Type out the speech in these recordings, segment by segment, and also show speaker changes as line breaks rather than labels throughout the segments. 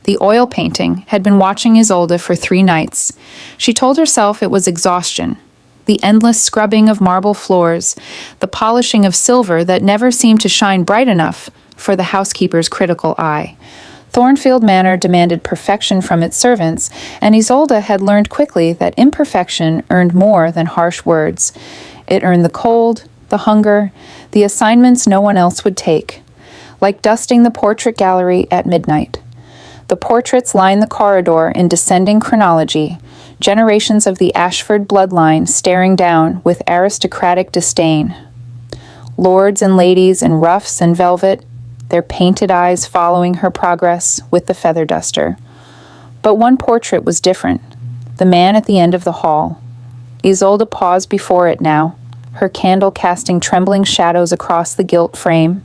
The oil painting had been watching Isolde for 3 nights. She told herself it was exhaustion. The endless scrubbing of marble floors, the polishing of silver that never seemed to shine bright enough for the housekeeper's critical eye. Thornfield Manor demanded perfection from its servants, and Isolde had learned quickly that imperfection earned more than harsh words. It earned the cold, the hunger, the assignments no one else would take. Like dusting the portrait gallery at midnight. The portraits line the corridor in descending chronology, generations of the Ashford bloodline staring down with aristocratic disdain. Lords and ladies in ruffs and velvet, their painted eyes following her progress with the feather duster. But one portrait was different, the man at the end of the hall. Isolde paused before it now, her candle casting trembling shadows across the gilt frame.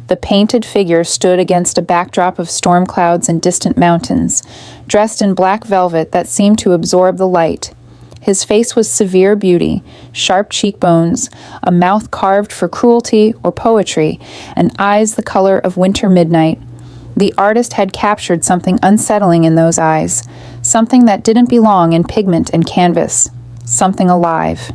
The painted figure stood against a backdrop of storm clouds and distant mountains, dressed in black velvet that seemed to absorb the light. His face was severe beauty, sharp cheekbones, a mouth carved for cruelty or poetry, and eyes the color of winter midnight. The artist had captured something unsettling in those eyes, something that didn't belong in pigment and canvas, something alive.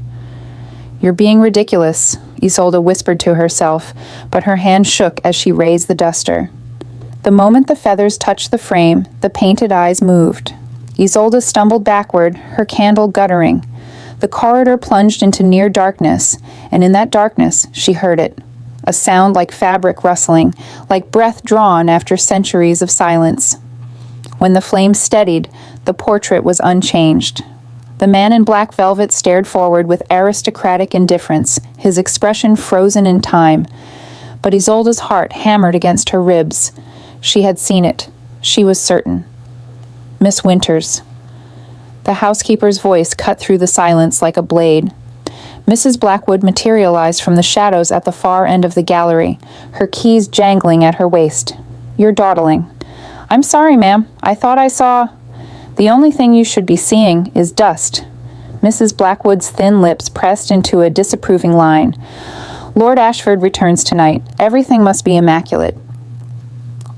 "You're being ridiculous," Isolde whispered to herself, but her hand shook as she raised the duster. The moment the feathers touched the frame, the painted eyes moved. Isolde stumbled backward, her candle guttering. The corridor plunged into near darkness, and in that darkness she heard it. A sound like fabric rustling, like breath drawn after centuries of silence. When the flame steadied, the portrait was unchanged. The man in black velvet stared forward with aristocratic indifference, his expression frozen in time. But Isolde's heart hammered against her ribs. She had seen it. She was certain. "Miss Winters." The housekeeper's voice cut through the silence like a blade. Mrs. Blackwood materialized from the shadows at the far end of the gallery, her keys jangling at her waist. "You're dawdling." "I'm sorry, ma'am. I thought I saw—" "The only thing you should be seeing is dust." Mrs. Blackwood's thin lips pressed into a disapproving line. "Lord Ashford returns tonight. Everything must be immaculate."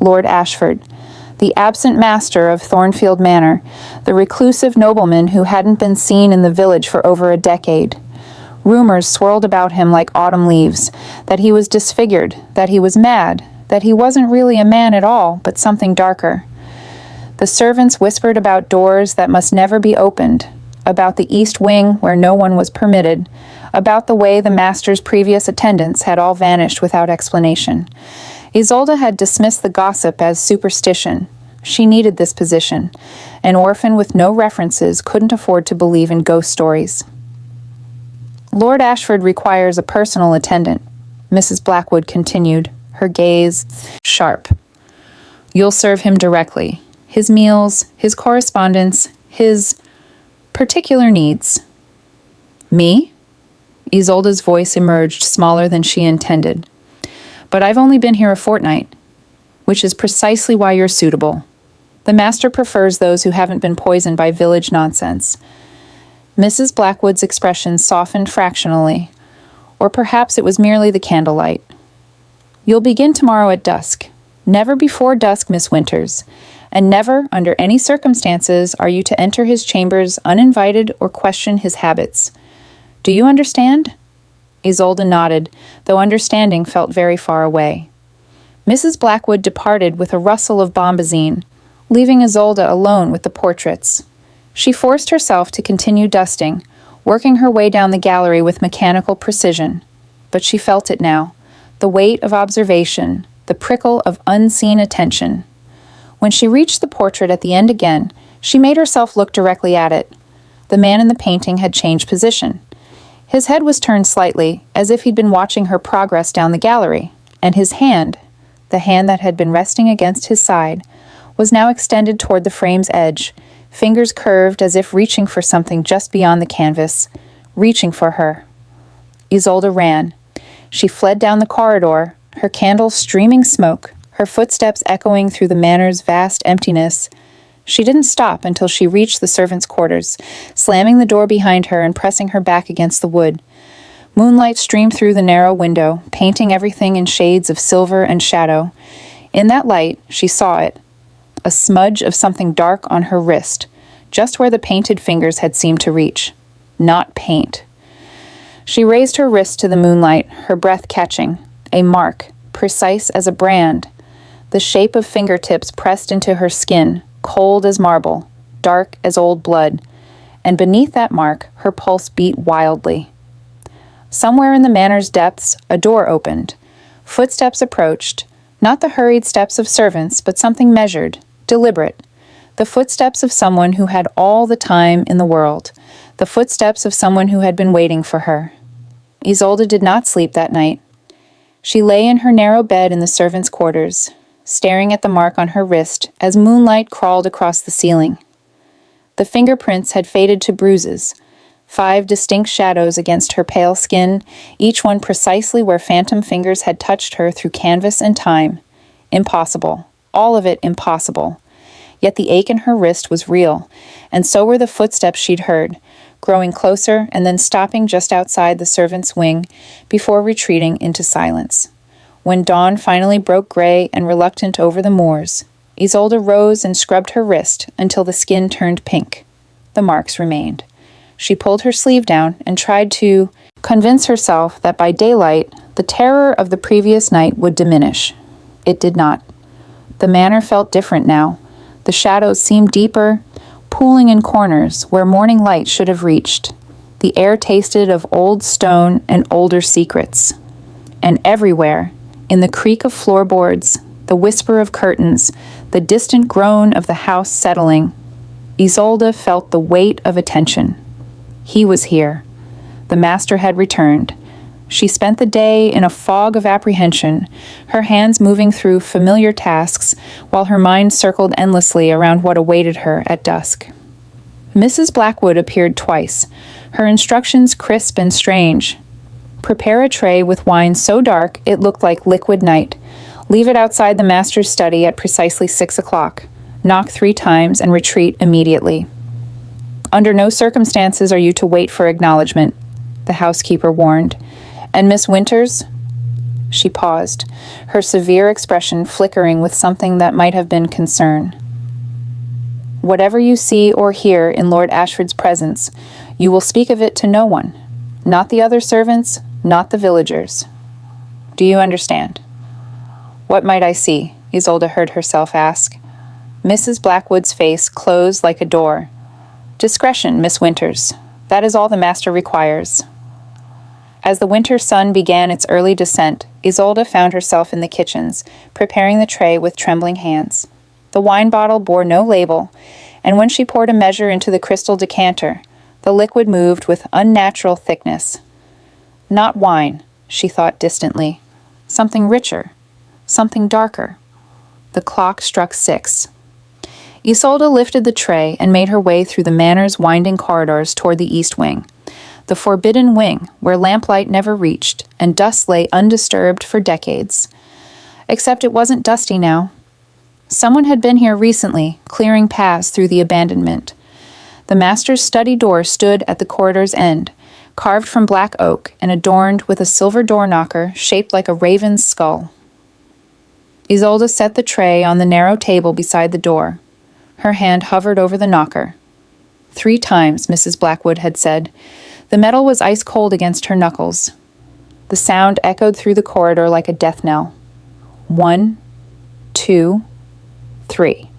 Lord Ashford, the absent master of Thornfield Manor, the reclusive nobleman who hadn't been seen in the village for over a decade. Rumors swirled about him like autumn leaves, that he was disfigured, that he was mad, that he wasn't really a man at all, but something darker. The servants whispered about doors that must never be opened, about the east wing where no one was permitted, about the way the master's previous attendants had all vanished without explanation. Isolde had dismissed the gossip as superstition. She needed this position. An orphan with no references couldn't afford to believe in ghost stories. "Lord Ashford requires a personal attendant," Mrs. Blackwood continued, her gaze sharp. "You'll serve him directly. His meals, his correspondence, his particular needs." "Me?" Isolde's voice emerged smaller than she intended. "But I've only been here a fortnight, which is precisely why you're suitable. The master prefers those who haven't been poisoned by village nonsense." Mrs. Blackwood's expression softened fractionally, or perhaps it was merely the candlelight. "You'll begin tomorrow at dusk. Never before dusk, Miss Winters, and never, under any circumstances, are you to enter his chambers uninvited or question his habits. Do you understand?" Isolde nodded, though understanding felt very far away. Mrs. Blackwood departed with a rustle of bombazine, leaving Isolde alone with the portraits. She forced herself to continue dusting, working her way down the gallery with mechanical precision. But she felt it now, the weight of observation, the prickle of unseen attention. When she reached the portrait at the end again, she made herself look directly at it. The man in the painting had changed position. His head was turned slightly, as if he'd been watching her progress down the gallery, and his hand, the hand that had been resting against his side, was now extended toward the frame's edge, fingers curved as if reaching for something just beyond the canvas, reaching for her. Isolde ran. She fled down the corridor, her candle streaming smoke, her footsteps echoing through the manor's vast emptiness. She didn't stop until she reached the servants' quarters, slamming the door behind her and pressing her back against the wood. Moonlight streamed through the narrow window, painting everything in shades of silver and shadow. In that light, she saw it. a smudge of something dark on her wrist, just where the painted fingers had seemed to reach. Not paint. She raised her wrist to the moonlight, her breath catching. A mark, precise as a brand. The shape of fingertips pressed into her skin, cold as marble, dark as old blood. And beneath that mark, her pulse beat wildly. Somewhere in the manor's depths, a door opened. Footsteps approached, not the hurried steps of servants, but something measured, deliberate. The footsteps of someone who had all the time in the world. The footsteps of someone who had been waiting for her. Isolde did not sleep that night. She lay in her narrow bed in the servants' quarters, staring at the mark on her wrist as moonlight crawled across the ceiling. The fingerprints had faded to bruises, 5 distinct shadows against her pale skin, each one precisely where phantom fingers had touched her through canvas and time. Impossible. All of it impossible. Yet the ache in her wrist was real, and so were the footsteps she'd heard, growing closer and then stopping just outside the servants' wing before retreating into silence. When dawn finally broke gray and reluctant over the moors, Isolde rose and scrubbed her wrist until the skin turned pink. The marks remained. She pulled her sleeve down and tried to convince herself that by daylight, the terror of the previous night would diminish. It did not. The manor felt different now. The shadows seemed deeper, pooling in corners where morning light should have reached. The air tasted of old stone and older secrets. And everywhere, in the creak of floorboards, the whisper of curtains, the distant groan of the house settling, Isolde felt the weight of attention. He was here. The master had returned. She spent the day in a fog of apprehension, her hands moving through familiar tasks while her mind circled endlessly around what awaited her at dusk. Mrs. Blackwood appeared twice, her instructions crisp and strange. Prepare a tray with wine so dark it looked like liquid night. Leave it outside the master's study at precisely 6 o'clock. Knock 3 times and retreat immediately. Under no circumstances are you to wait for acknowledgement, the housekeeper warned. And Miss Winters? She paused, her severe expression flickering with something that might have been concern. Whatever you see or hear in Lord Ashford's presence, you will speak of it to no one. Not the other servants, not the villagers. Do you understand? What might I see? Isolde heard herself ask. Mrs. Blackwood's face closed like a door. Discretion, Miss Winters. That is all the master requires. As the winter sun began its early descent, Isolde found herself in the kitchens, preparing the tray with trembling hands. The wine bottle bore no label, and when she poured a measure into the crystal decanter, the liquid moved with unnatural thickness. Not wine, she thought distantly. Something richer, something darker. The clock struck 6. Isolde lifted the tray and made her way through the manor's winding corridors toward the east wing. The forbidden wing, where lamplight never reached, and dust lay undisturbed for decades. Except it wasn't dusty now. Someone had been here recently, clearing paths through the abandonment. The master's study door stood at the corridor's end, carved from black oak and adorned with a silver door knocker shaped like a raven's skull. Isolde set the tray on the narrow table beside the door. Her hand hovered over the knocker. 3 times, Mrs. Blackwood had said. The metal was ice cold against her knuckles. The sound echoed through the corridor like a death knell. 1, 2, 3.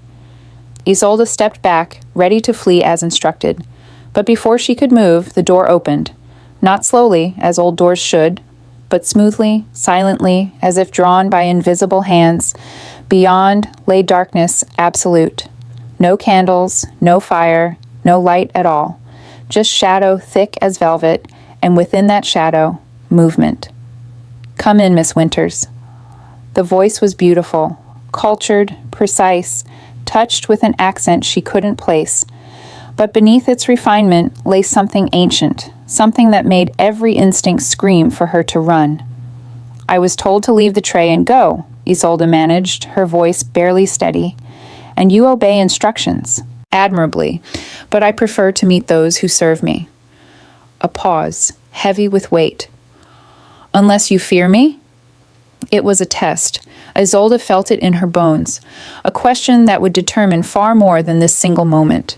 Isolde stepped back, ready to flee as instructed. But before she could move, the door opened. Not slowly, as old doors should, but smoothly, silently, as if drawn by invisible hands. Beyond lay darkness absolute. No candles, no fire, no light at all. Just shadow thick as velvet, and within that shadow, movement. Come in, Miss Winters. The voice was beautiful, cultured, precise, touched with an accent she couldn't place. But beneath its refinement lay something ancient, something that made every instinct scream for her to run. I was told to leave the tray and go, Isolde managed, her voice barely steady. And you obey instructions. Admirably, but I prefer to meet those who serve me. A pause, heavy with weight. Unless you fear me? It was a test. Isolde felt it in her bones, a question that would determine far more than this single moment.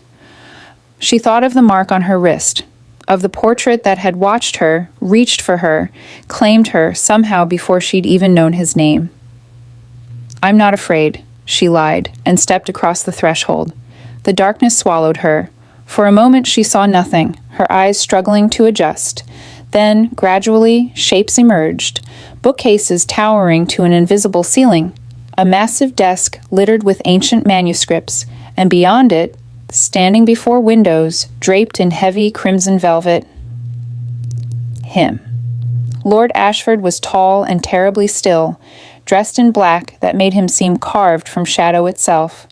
She thought of the mark on her wrist, of the portrait that had watched her, reached for her, claimed her somehow before she'd even known his name. "I'm not afraid," she lied, and stepped across the threshold. The darkness swallowed her. For a moment she saw nothing, her eyes struggling to adjust. Then, gradually, shapes emerged, bookcases towering to an invisible ceiling, a massive desk littered with ancient manuscripts, and beyond it, standing before windows, draped in heavy crimson velvet, him. Lord Ashford was tall and terribly still, dressed in black that made him seem carved from shadow itself.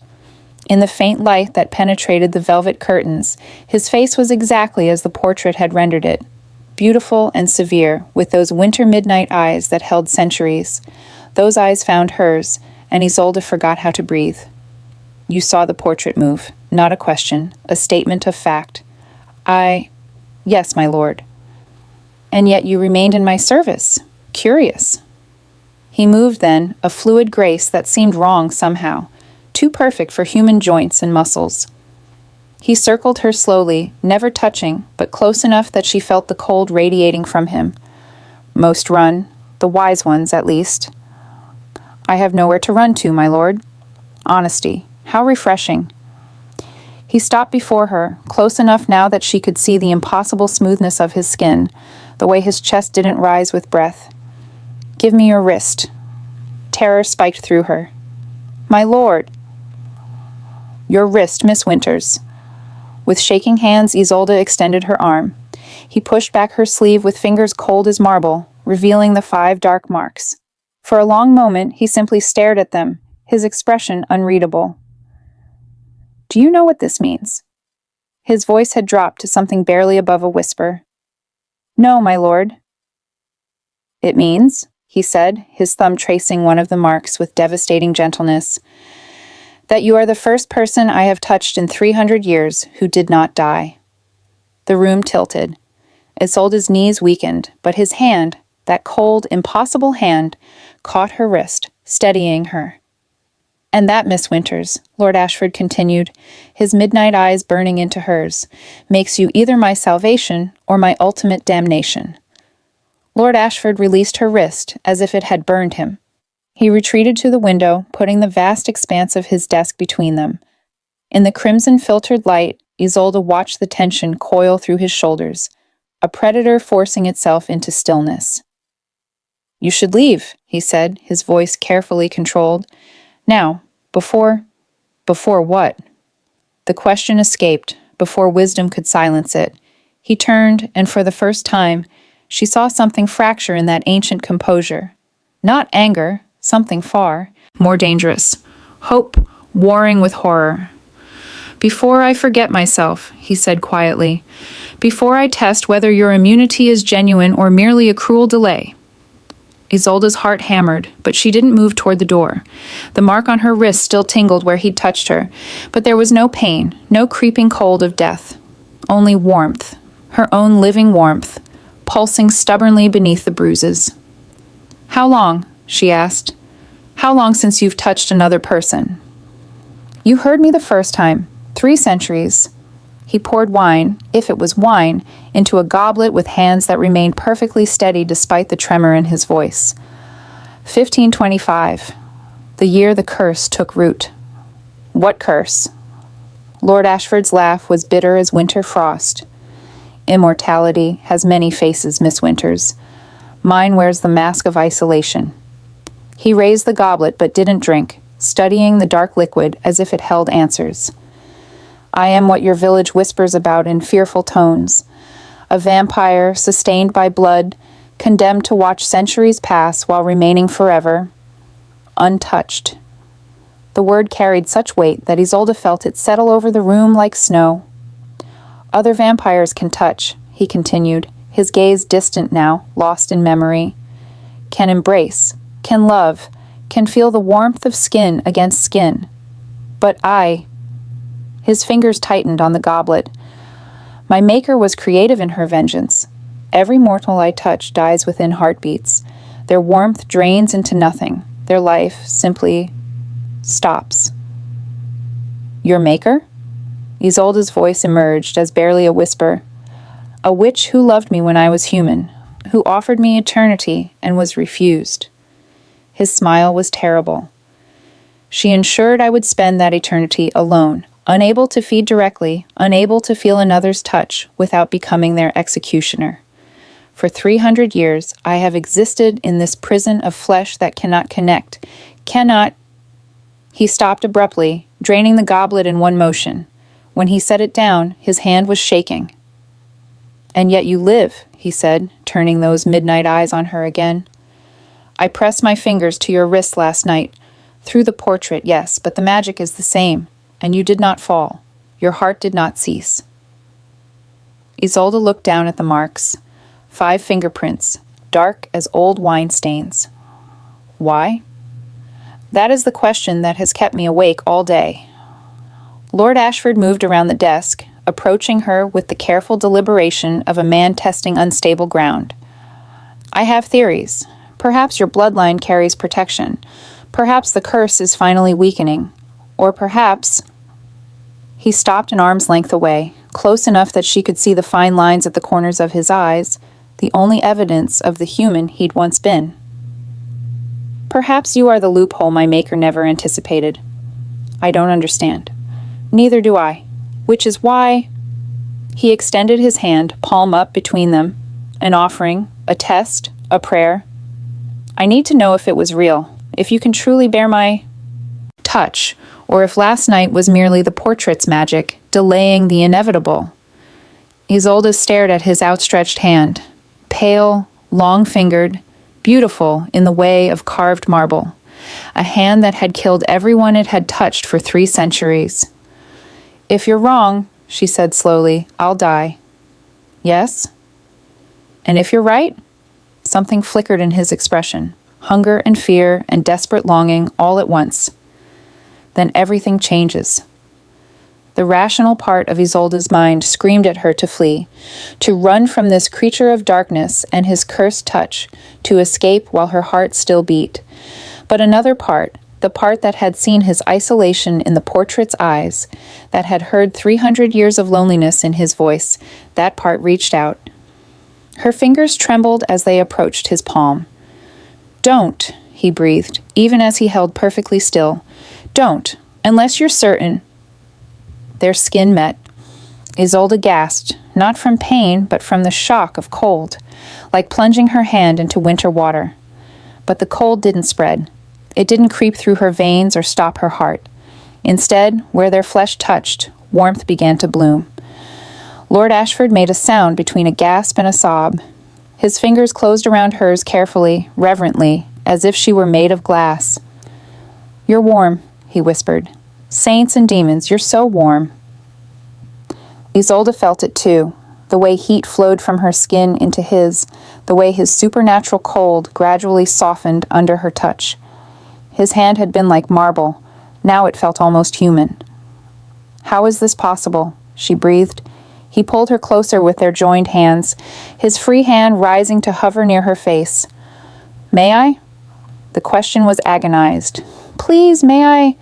In the faint light that penetrated the velvet curtains, his face was exactly as the portrait had rendered it, beautiful and severe, with those winter midnight eyes that held centuries. Those eyes found hers, and Isolde forgot how to breathe. "You saw the portrait move, not a question, a statement of fact." "Yes, my lord." "And yet you remained in my service. Curious." He moved then, a fluid grace that seemed wrong somehow, too perfect for human joints and muscles. He circled her slowly, never touching, but close enough that she felt the cold radiating from him. "Most run, the wise ones at least." "I have nowhere to run to, my lord." Honesty, how refreshing. He stopped before her, close enough now that she could see the impossible smoothness of his skin, the way his chest didn't rise with breath. "Give me your wrist." Terror spiked through her. "My lord." "Your wrist, Miss Winters." With shaking hands, Isolde extended her arm. He pushed back her sleeve with fingers cold as marble, revealing the 5 dark marks. For a long moment, he simply stared at them, his expression unreadable. "Do you know what this means?" His voice had dropped to something barely above a whisper. "No, my lord." "It means," he said, his thumb tracing one of the marks with devastating gentleness, "that you are the first person I have touched in 300 years who did not die." The room tilted. Isolde's knees weakened, but his hand, that cold, impossible hand, caught her wrist, steadying her. "And that, Miss Winters," Lord Ashford continued, his midnight eyes burning into hers, "makes you either my salvation or my ultimate damnation." Lord Ashford released her wrist as if it had burned him. He retreated to the window, putting the vast expanse of his desk between them. In the crimson-filtered light, Isolde watched the tension coil through his shoulders, a predator forcing itself into stillness. "You should leave," he said, his voice carefully controlled. "Now, before what?" The question escaped, before wisdom could silence it. He turned, and for the first time, she saw something fracture in that ancient composure. Not anger, something far more dangerous. Hope warring with horror. "Before I forget myself," he said quietly, "before I test whether your immunity is genuine or merely a cruel delay." Isolde's heart hammered, but she didn't move toward the door. The mark on her wrist still tingled where he'd touched her, but there was no pain, no creeping cold of death. Only warmth, her own living warmth, pulsing stubbornly beneath the bruises. "How long?" she asked. "How long since you've touched another person?" "You heard me the first time. 3 centuries. He poured wine, if it was wine, into a goblet with hands that remained perfectly steady despite the tremor in his voice. 1525. The year the curse took root." "What curse?" Lord Ashford's laugh was bitter as winter frost. "Immortality has many faces, Miss Winters. Mine wears the mask of isolation." He raised the goblet but didn't drink, studying the dark liquid as if it held answers. "I am what your village whispers about in fearful tones. A vampire, sustained by blood, condemned to watch centuries pass while remaining forever. Untouched." The word carried such weight that Isolde felt it settle over the room like snow. "Other vampires can touch," he continued, his gaze distant now, lost in memory. "Can embrace, can love, can feel the warmth of skin against skin. But I..." His fingers tightened on the goblet. "My maker was creative in her vengeance. Every mortal I touch dies within heartbeats. Their warmth drains into nothing. Their life simply stops. Your maker? Isolde's voice emerged as barely a whisper. A witch who loved me when I was human, who offered me eternity and was refused. His smile was terrible. She ensured I would spend that eternity alone, unable to feed directly, unable to feel another's touch without becoming their executioner. For 300 years, I have existed in this prison of flesh that cannot connect, cannot... He stopped abruptly, draining the goblet in one motion. When he set it down, his hand was shaking. And yet you live, he said, turning those midnight eyes on her again. I pressed my fingers to your wrist last night. Through the portrait, yes, but the magic is the same, and you did not fall. Your heart did not cease. Isolde looked down at the marks. 5 fingerprints, dark as old wine stains. Why? That is the question that has kept me awake all day. Lord Ashford moved around the desk, approaching her with the careful deliberation of a man testing unstable ground. I have theories. Perhaps your bloodline carries protection. Perhaps the curse is finally weakening. Or perhaps... He stopped an arm's length away, close enough that she could see the fine lines at the corners of his eyes, the only evidence of the human he'd once been. Perhaps you are the loophole my maker never anticipated. I don't understand. Neither do I. Which is why... He extended his hand, palm up between them, an offering, a test, a prayer. I need to know if it was real, if you can truly bear my touch, or if last night was merely the portrait's magic, delaying the inevitable. Isolde stared at his outstretched hand, pale, long-fingered, beautiful in the way of carved marble, a hand that had killed everyone it had touched for 3 centuries. If you're wrong, she said slowly, I'll die. Yes? And if you're right? Something flickered in his expression, hunger and fear and desperate longing all at once. Then everything changes. The rational part of Isolde's mind screamed at her to flee, to run from this creature of darkness and his cursed touch, to escape while her heart still beat. But another part, the part that had seen his isolation in the portrait's eyes, that had heard 300 years of loneliness in his voice, that part reached out. Her fingers trembled as they approached his palm. Don't, he breathed, even as he held perfectly still. Don't, unless you're certain. Their skin met. Isolde gasped, not from pain, but from the shock of cold, like plunging her hand into winter water. But the cold didn't spread. It didn't creep through her veins or stop her heart. Instead, where their flesh touched, warmth began to bloom. Lord Ashford made a sound between a gasp and a sob. His fingers closed around hers carefully, reverently, as if she were made of glass. You're warm, he whispered. Saints and demons, you're so warm. Isolde felt it too, the way heat flowed from her skin into his, the way his supernatural cold gradually softened under her touch. His hand had been like marble. Now it felt almost human. How is this possible? She breathed. He pulled her closer with their joined hands, his free hand rising to hover near her face. May I? The question was agonized. Please, may I?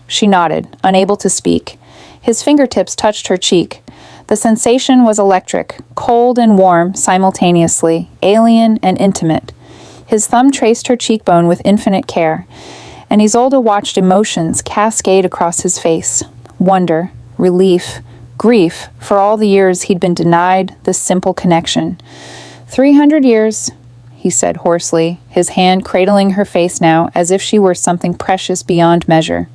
She nodded, unable to speak. His fingertips touched her cheek. The sensation was electric, cold and warm simultaneously, alien and intimate. His thumb traced her cheekbone with infinite care, and Isolde watched emotions cascade across his face. Wonder, relief, grief for all the years he'd been denied this simple connection. 300 years, he said hoarsely, his hand cradling her face now as if she were something precious beyond measure.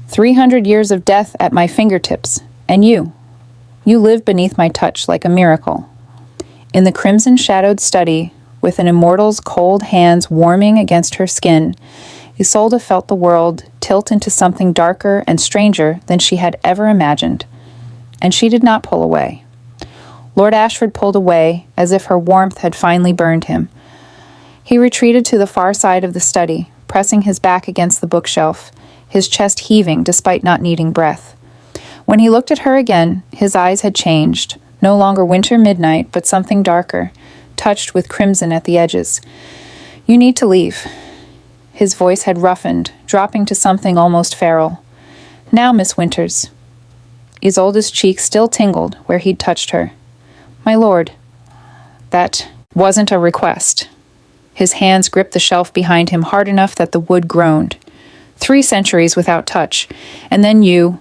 300 years of death at my fingertips, and you live beneath my touch like a miracle. In the crimson-shadowed study, with an immortal's cold hands warming against her skin, Isolde felt the world tilt into something darker and stranger than she had ever imagined. And she did not pull away. Lord Ashford pulled away, as if her warmth had finally burned him. He retreated to the far side of the study, pressing his back against the bookshelf, his chest heaving despite not needing breath. When he looked at her again, his eyes had changed, no longer winter midnight, but something darker, touched with crimson at the edges. You need to leave. His voice had roughened, dropping to something almost feral. Now, Miss Winters. Isolde's cheek still tingled where he'd touched her. My lord. That wasn't a request. His hands gripped the shelf behind him hard enough that the wood groaned. 3 centuries without touch, and then you.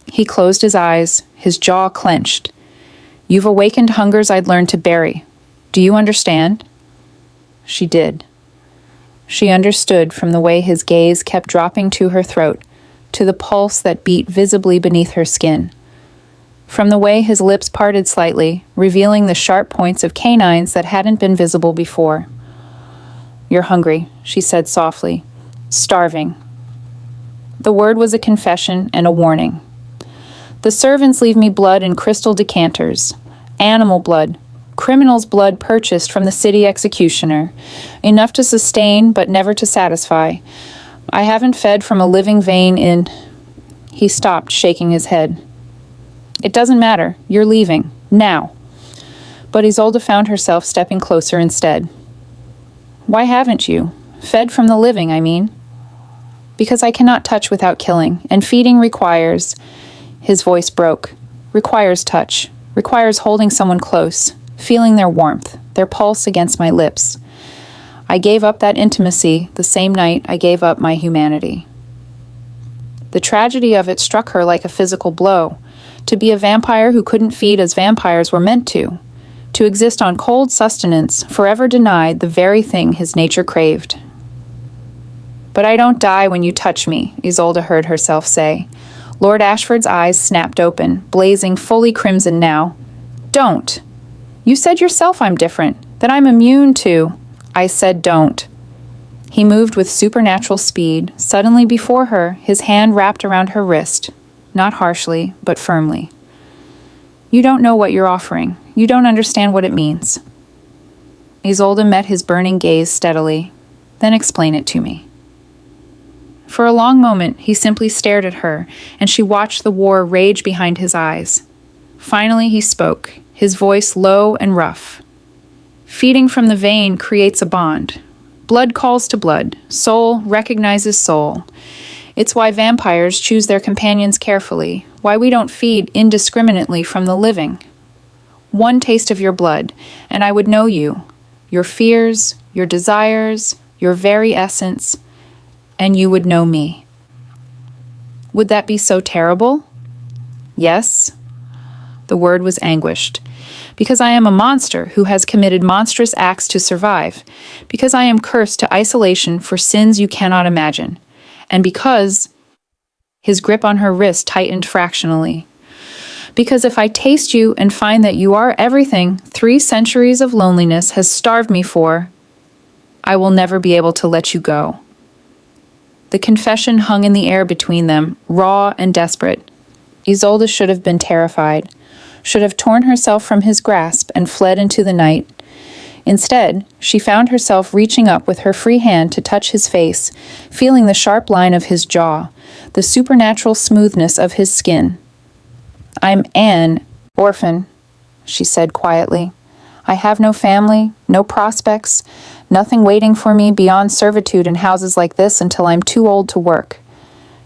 He closed his eyes, his jaw clenched. You've awakened hungers I'd learned to bury. Do you understand? She did. She understood from the way his gaze kept dropping to her throat, to the pulse that beat visibly beneath her skin. From the way his lips parted slightly, revealing the sharp points of canines that hadn't been visible before. You're hungry, she said softly. Starving. The word was a confession and a warning. The servants leave me blood in crystal decanters. Animal blood. Criminal's blood purchased from the city executioner. Enough to sustain, but never to satisfy. I haven't fed from a living vein in... He stopped, shaking his head. It doesn't matter. You're leaving. Now. But Isolde found herself stepping closer instead. Why haven't you? Fed from the living, I mean. Because I cannot touch without killing, and feeding requires... His voice broke. Requires touch. Requires holding someone close, feeling their warmth, their pulse against my lips. I gave up that intimacy the same night I gave up my humanity. The tragedy of it struck her like a physical blow. To be a vampire who couldn't feed as vampires were meant to exist on cold sustenance, forever denied the very thing his nature craved. But I don't die when you touch me, Isolde heard herself say. Lord Ashford's eyes snapped open, blazing fully crimson now. Don't. You said yourself I'm different, that I'm immune to... I said don't. He moved with supernatural speed, suddenly before her, his hand wrapped around her wrist, not harshly, but firmly. You don't know what you're offering. You don't understand what it means. Isolde met his burning gaze steadily. Then explain it to me. For a long moment, he simply stared at her, and she watched the war rage behind his eyes. Finally, he spoke, his voice low and rough. Feeding from the vein creates a bond. Blood calls to blood. Soul recognizes soul. It's why vampires choose their companions carefully, why we don't feed indiscriminately from the living. One taste of your blood, and I would know you, your fears, your desires, your very essence, and you would know me. Would that be so terrible? Yes. The word was anguished. Because I am a monster who has committed monstrous acts to survive. Because I am cursed to isolation for sins you cannot imagine. And because... His grip on her wrist tightened fractionally. Because if I taste you and find that you are everything 3 centuries of loneliness has starved me for, I will never be able to let you go. The confession hung in the air between them, raw and desperate. Isolde should have been terrified, should have torn herself from his grasp and fled into the night. Instead, she found herself reaching up with her free hand to touch his face, feeling the sharp line of his jaw, the supernatural smoothness of his skin. I'm an orphan, she said quietly. I have no family, no prospects, nothing waiting for me beyond servitude in houses like this until I'm too old to work.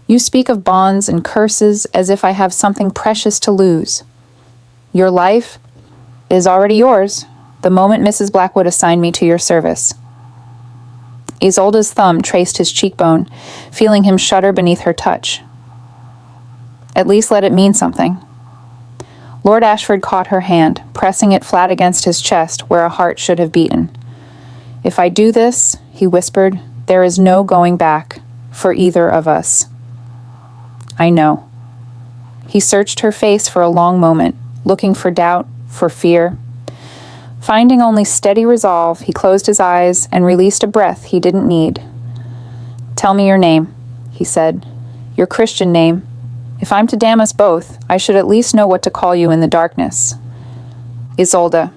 You speak of bonds and curses as if I have something precious to lose. Your life is already yours, the moment Mrs. Blackwood assigned me to your service. Isolde's thumb traced his cheekbone, feeling him shudder beneath her touch. At least let it mean something. Lord Ashford caught her hand, pressing it flat against his chest where a heart should have beaten. If I do this, he whispered, there is no going back, for either of us. I know. He searched her face for a long moment, looking for doubt, for fear. Finding only steady resolve, he closed his eyes and released a breath he didn't need. Tell me your name, he said. Your Christian name. If I'm to damn us both, I should at least know what to call you in the darkness. Isolde.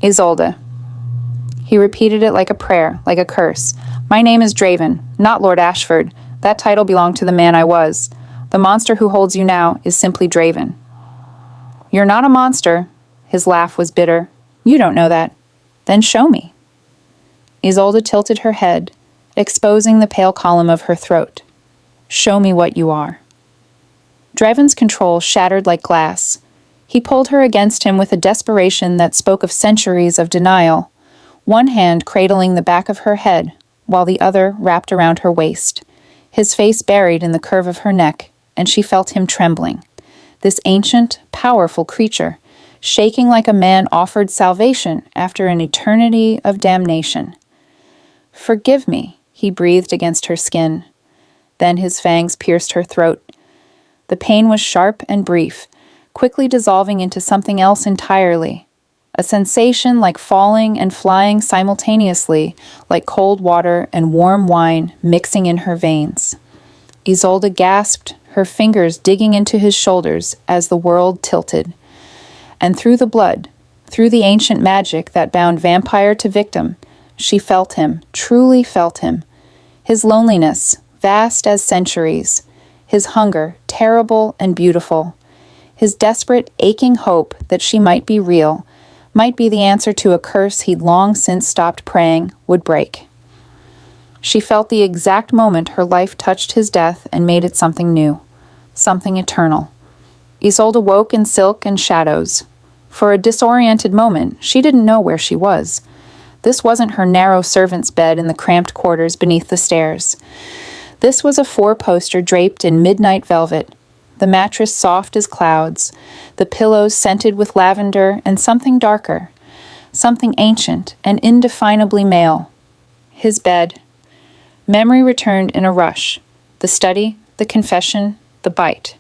Isolde. He repeated it like a prayer, like a curse. My name is Draven, not Lord Ashford. That title belonged to the man I was. The monster who holds you now is simply Draven. You're not a monster. His laugh was bitter. You don't know that. Then show me. Isolde tilted her head, exposing the pale column of her throat. "Show me what you are." Draven's control shattered like glass. He pulled her against him with a desperation that spoke of centuries of denial, one hand cradling the back of her head, while the other wrapped around her waist, his face buried in the curve of her neck, and she felt him trembling. This ancient, powerful creature, shaking like a man offered salvation after an eternity of damnation. "Forgive me," he breathed against her skin. Then his fangs pierced her throat. The pain was sharp and brief, quickly dissolving into something else entirely. A sensation like falling and flying simultaneously, like cold water and warm wine mixing in her veins. Isolde gasped, her fingers digging into his shoulders as the world tilted. And through the blood, through the ancient magic that bound vampire to victim, she felt him, truly felt him. His loneliness, vast as centuries. His hunger, terrible and beautiful. His desperate, aching hope that she might be real, might be the answer to a curse he'd long since stopped praying would break. She felt the exact moment her life touched his death and made it something new, something eternal. Isolde woke in silk and shadows. For a disoriented moment, she didn't know where she was. This wasn't her narrow servant's bed in the cramped quarters beneath the stairs. This was a four-poster draped in midnight velvet, the mattress soft as clouds, the pillows scented with lavender and something darker, something ancient and indefinably male. His bed. Memory returned in a rush. The study, the confession, the bite.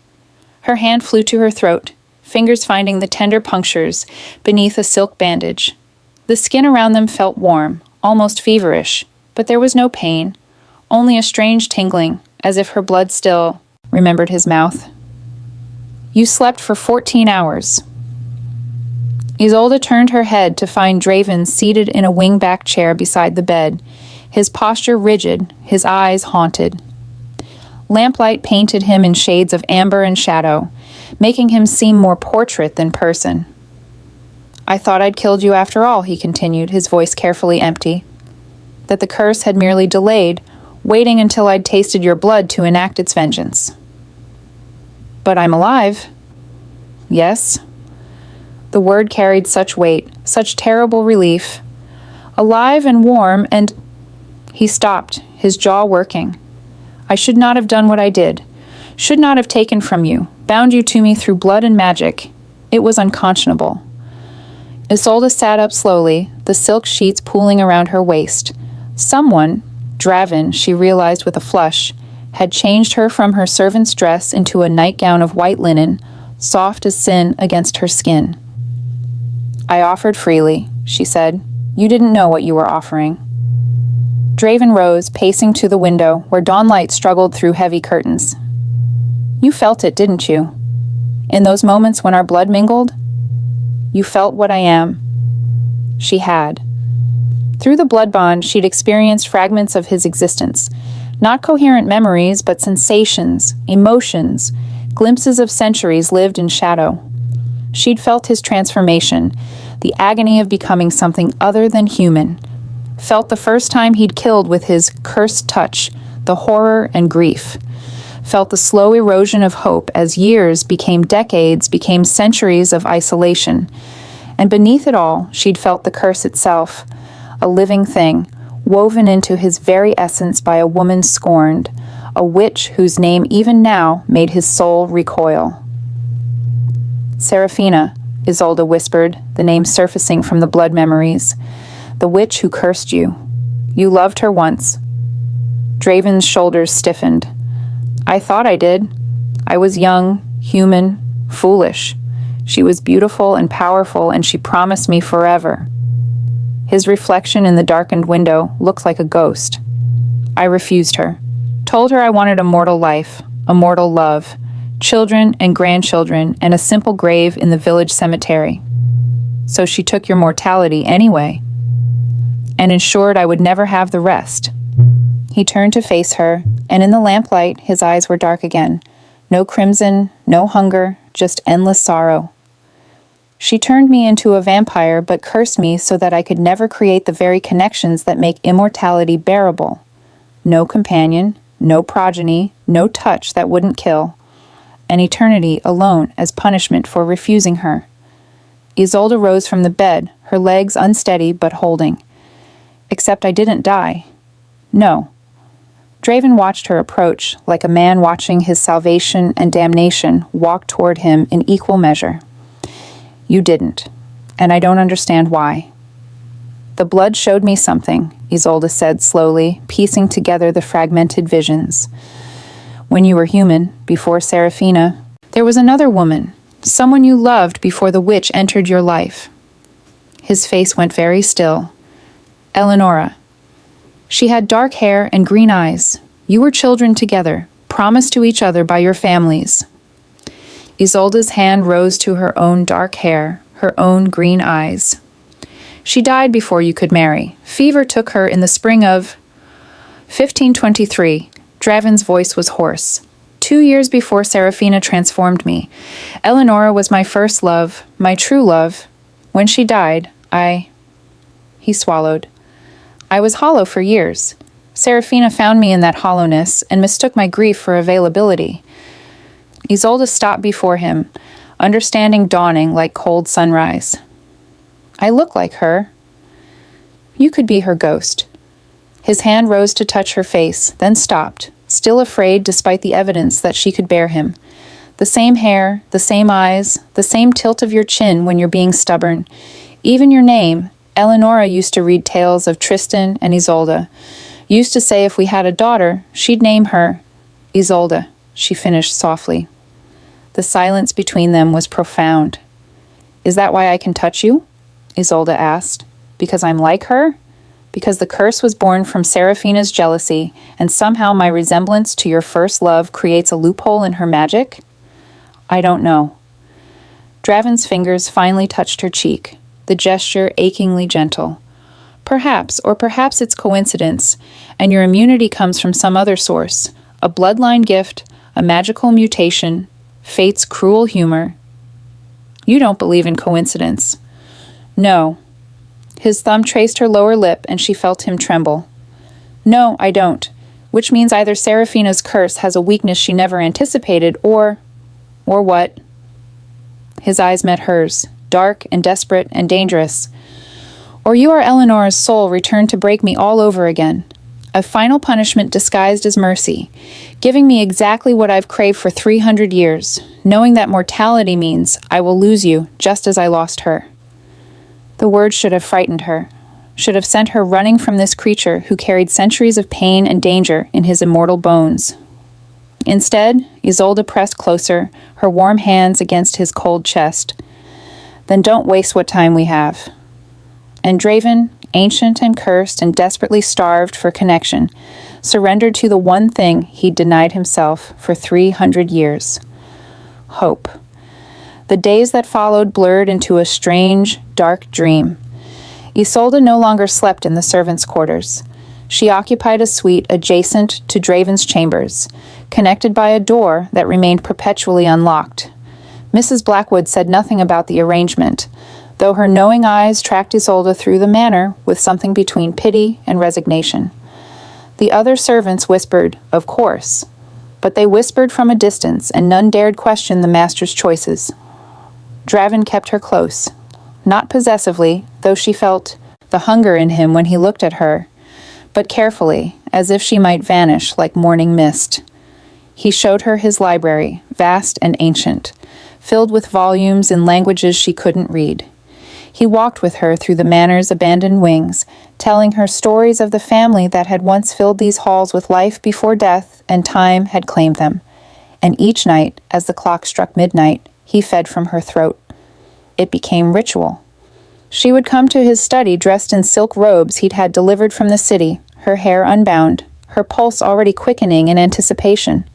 Her hand flew to her throat, fingers finding the tender punctures beneath a silk bandage. The skin around them felt warm, almost feverish, but there was no pain, only a strange tingling, as if her blood still remembered his mouth. "You slept for 14 hours. Isolde turned her head to find Draven seated in a wing-back chair beside the bed, his posture rigid, his eyes haunted. Lamplight painted him in shades of amber and shadow, making him seem more portrait than person. "I thought I'd killed you after all," he continued, his voice carefully empty. "That the curse had merely delayed, waiting until I'd tasted your blood to enact its vengeance." "But I'm alive." "Yes." The word carried such weight, such terrible relief. Alive and warm and... He stopped, his jaw working. "I should not have done what I did. Should not have taken from you, bound you to me through blood and magic. It was unconscionable." Isolde sat up slowly, the silk sheets pooling around her waist. Someone, Draven, she realized with a flush, had changed her from her servant's dress into a nightgown of white linen, soft as sin against her skin. "I offered freely," she said. "You didn't know what you were offering." Draven rose, pacing to the window, where dawnlight struggled through heavy curtains. "You felt it, didn't you? In those moments when our blood mingled? You felt what I am." She had. Through the blood bond, she'd experienced fragments of his existence. Not coherent memories, but sensations, emotions, glimpses of centuries lived in shadow. She'd felt his transformation, the agony of becoming something other than human. Felt the first time he'd killed with his cursed touch, the horror and grief. Felt the slow erosion of hope as years became decades, became centuries of isolation. And beneath it all, she'd felt the curse itself, a living thing, woven into his very essence by a woman scorned, a witch whose name even now made his soul recoil. "Seraphina," Isolde whispered, the name surfacing from the blood memories. "The witch who cursed you. You loved her once." Draven's shoulders stiffened. "I thought I did. I was young, human, foolish. She was beautiful and powerful, and she promised me forever." His reflection in the darkened window looked like a ghost. "I refused her. Told her I wanted a mortal life, a mortal love, children and grandchildren, and a simple grave in the village cemetery. So she took your mortality anyway, and ensured I would never have the rest." He turned to face her, and in the lamplight his eyes were dark again. No crimson, no hunger, just endless sorrow. She turned me into a vampire but cursed me so that I could never create the very connections that make immortality bearable. No companion, no progeny, no touch that wouldn't kill. An eternity alone as punishment for refusing her. Isolde rose from the bed, her legs unsteady but holding. Except I didn't die. No. Draven watched her approach, like a man watching his salvation and damnation walk toward him in equal measure. You didn't, and I don't understand why. The blood showed me something, Isolde said slowly, piecing together the fragmented visions. When you were human, before Seraphina, there was another woman, someone you loved before the witch entered your life. His face went very still. Eleonora. She had dark hair and green eyes. You were children together, promised to each other by your families. Isolde's hand rose to her own dark hair, her own green eyes. She died before you could marry. Fever took her in the spring of 1523. Draven's voice was hoarse. 2 years before Seraphina transformed me. Eleonora was my first love, my true love. When she died, He swallowed. I was hollow for years. Seraphina found me in that hollowness and mistook my grief for availability. Isolde stopped before him, understanding dawning like cold sunrise. I look like her. You could be her ghost. His hand rose to touch her face, then stopped, still afraid despite the evidence that she could bear him. The same hair, the same eyes, the same tilt of your chin when you're being stubborn. Even your name. Eleonora used to read tales of Tristan and Isolde. Used to say if we had a daughter, she'd name her Isolde, she finished softly. The silence between them was profound. Is that why I can touch you? Isolde asked. Because I'm like her? Because the curse was born from Seraphina's jealousy, and somehow my resemblance to your first love creates a loophole in her magic? I don't know. Draven's fingers finally touched her cheek, the gesture achingly gentle. Perhaps, or perhaps it's coincidence, and your immunity comes from some other source, a bloodline gift, a magical mutation, fate's cruel humor. You don't believe in coincidence. No. His thumb traced her lower lip, and she felt him tremble. No, I don't, which means either Seraphina's curse has a weakness she never anticipated, or what? His eyes met hers, dark and desperate and dangerous. Or you are Eleanor's soul returned to break me all over again. A final punishment disguised as mercy, giving me exactly what I've craved for 300 years, knowing that mortality means I will lose you just as I lost her. The words should have frightened her, should have sent her running from this creature who carried centuries of pain and danger in his immortal bones. Instead, Isolde pressed closer, her warm hands against his cold chest. Then don't waste what time we have. And Draven, ancient and cursed and desperately starved for connection, surrendered to the one thing he'd denied himself for 300 years. Hope. The days that followed blurred into a strange, dark dream. Isolde no longer slept in the servants' quarters. She occupied a suite adjacent to Draven's chambers, connected by a door that remained perpetually unlocked. Mrs. Blackwood said nothing about the arrangement, though her knowing eyes tracked Isolde through the manor with something between pity and resignation. The other servants whispered, of course, but they whispered from a distance, and none dared question the master's choices. Draven kept her close, not possessively, though she felt the hunger in him when he looked at her, but carefully, as if she might vanish like morning mist. He showed her his library, vast and ancient, filled with volumes in languages she couldn't read. He walked with her through the manor's abandoned wings, telling her stories of the family that had once filled these halls with life before death and time had claimed them. And each night, as the clock struck midnight, he fed from her throat. It became ritual. She would come to his study dressed in silk robes he'd had delivered from the city, her hair unbound, her pulse already quickening in anticipation.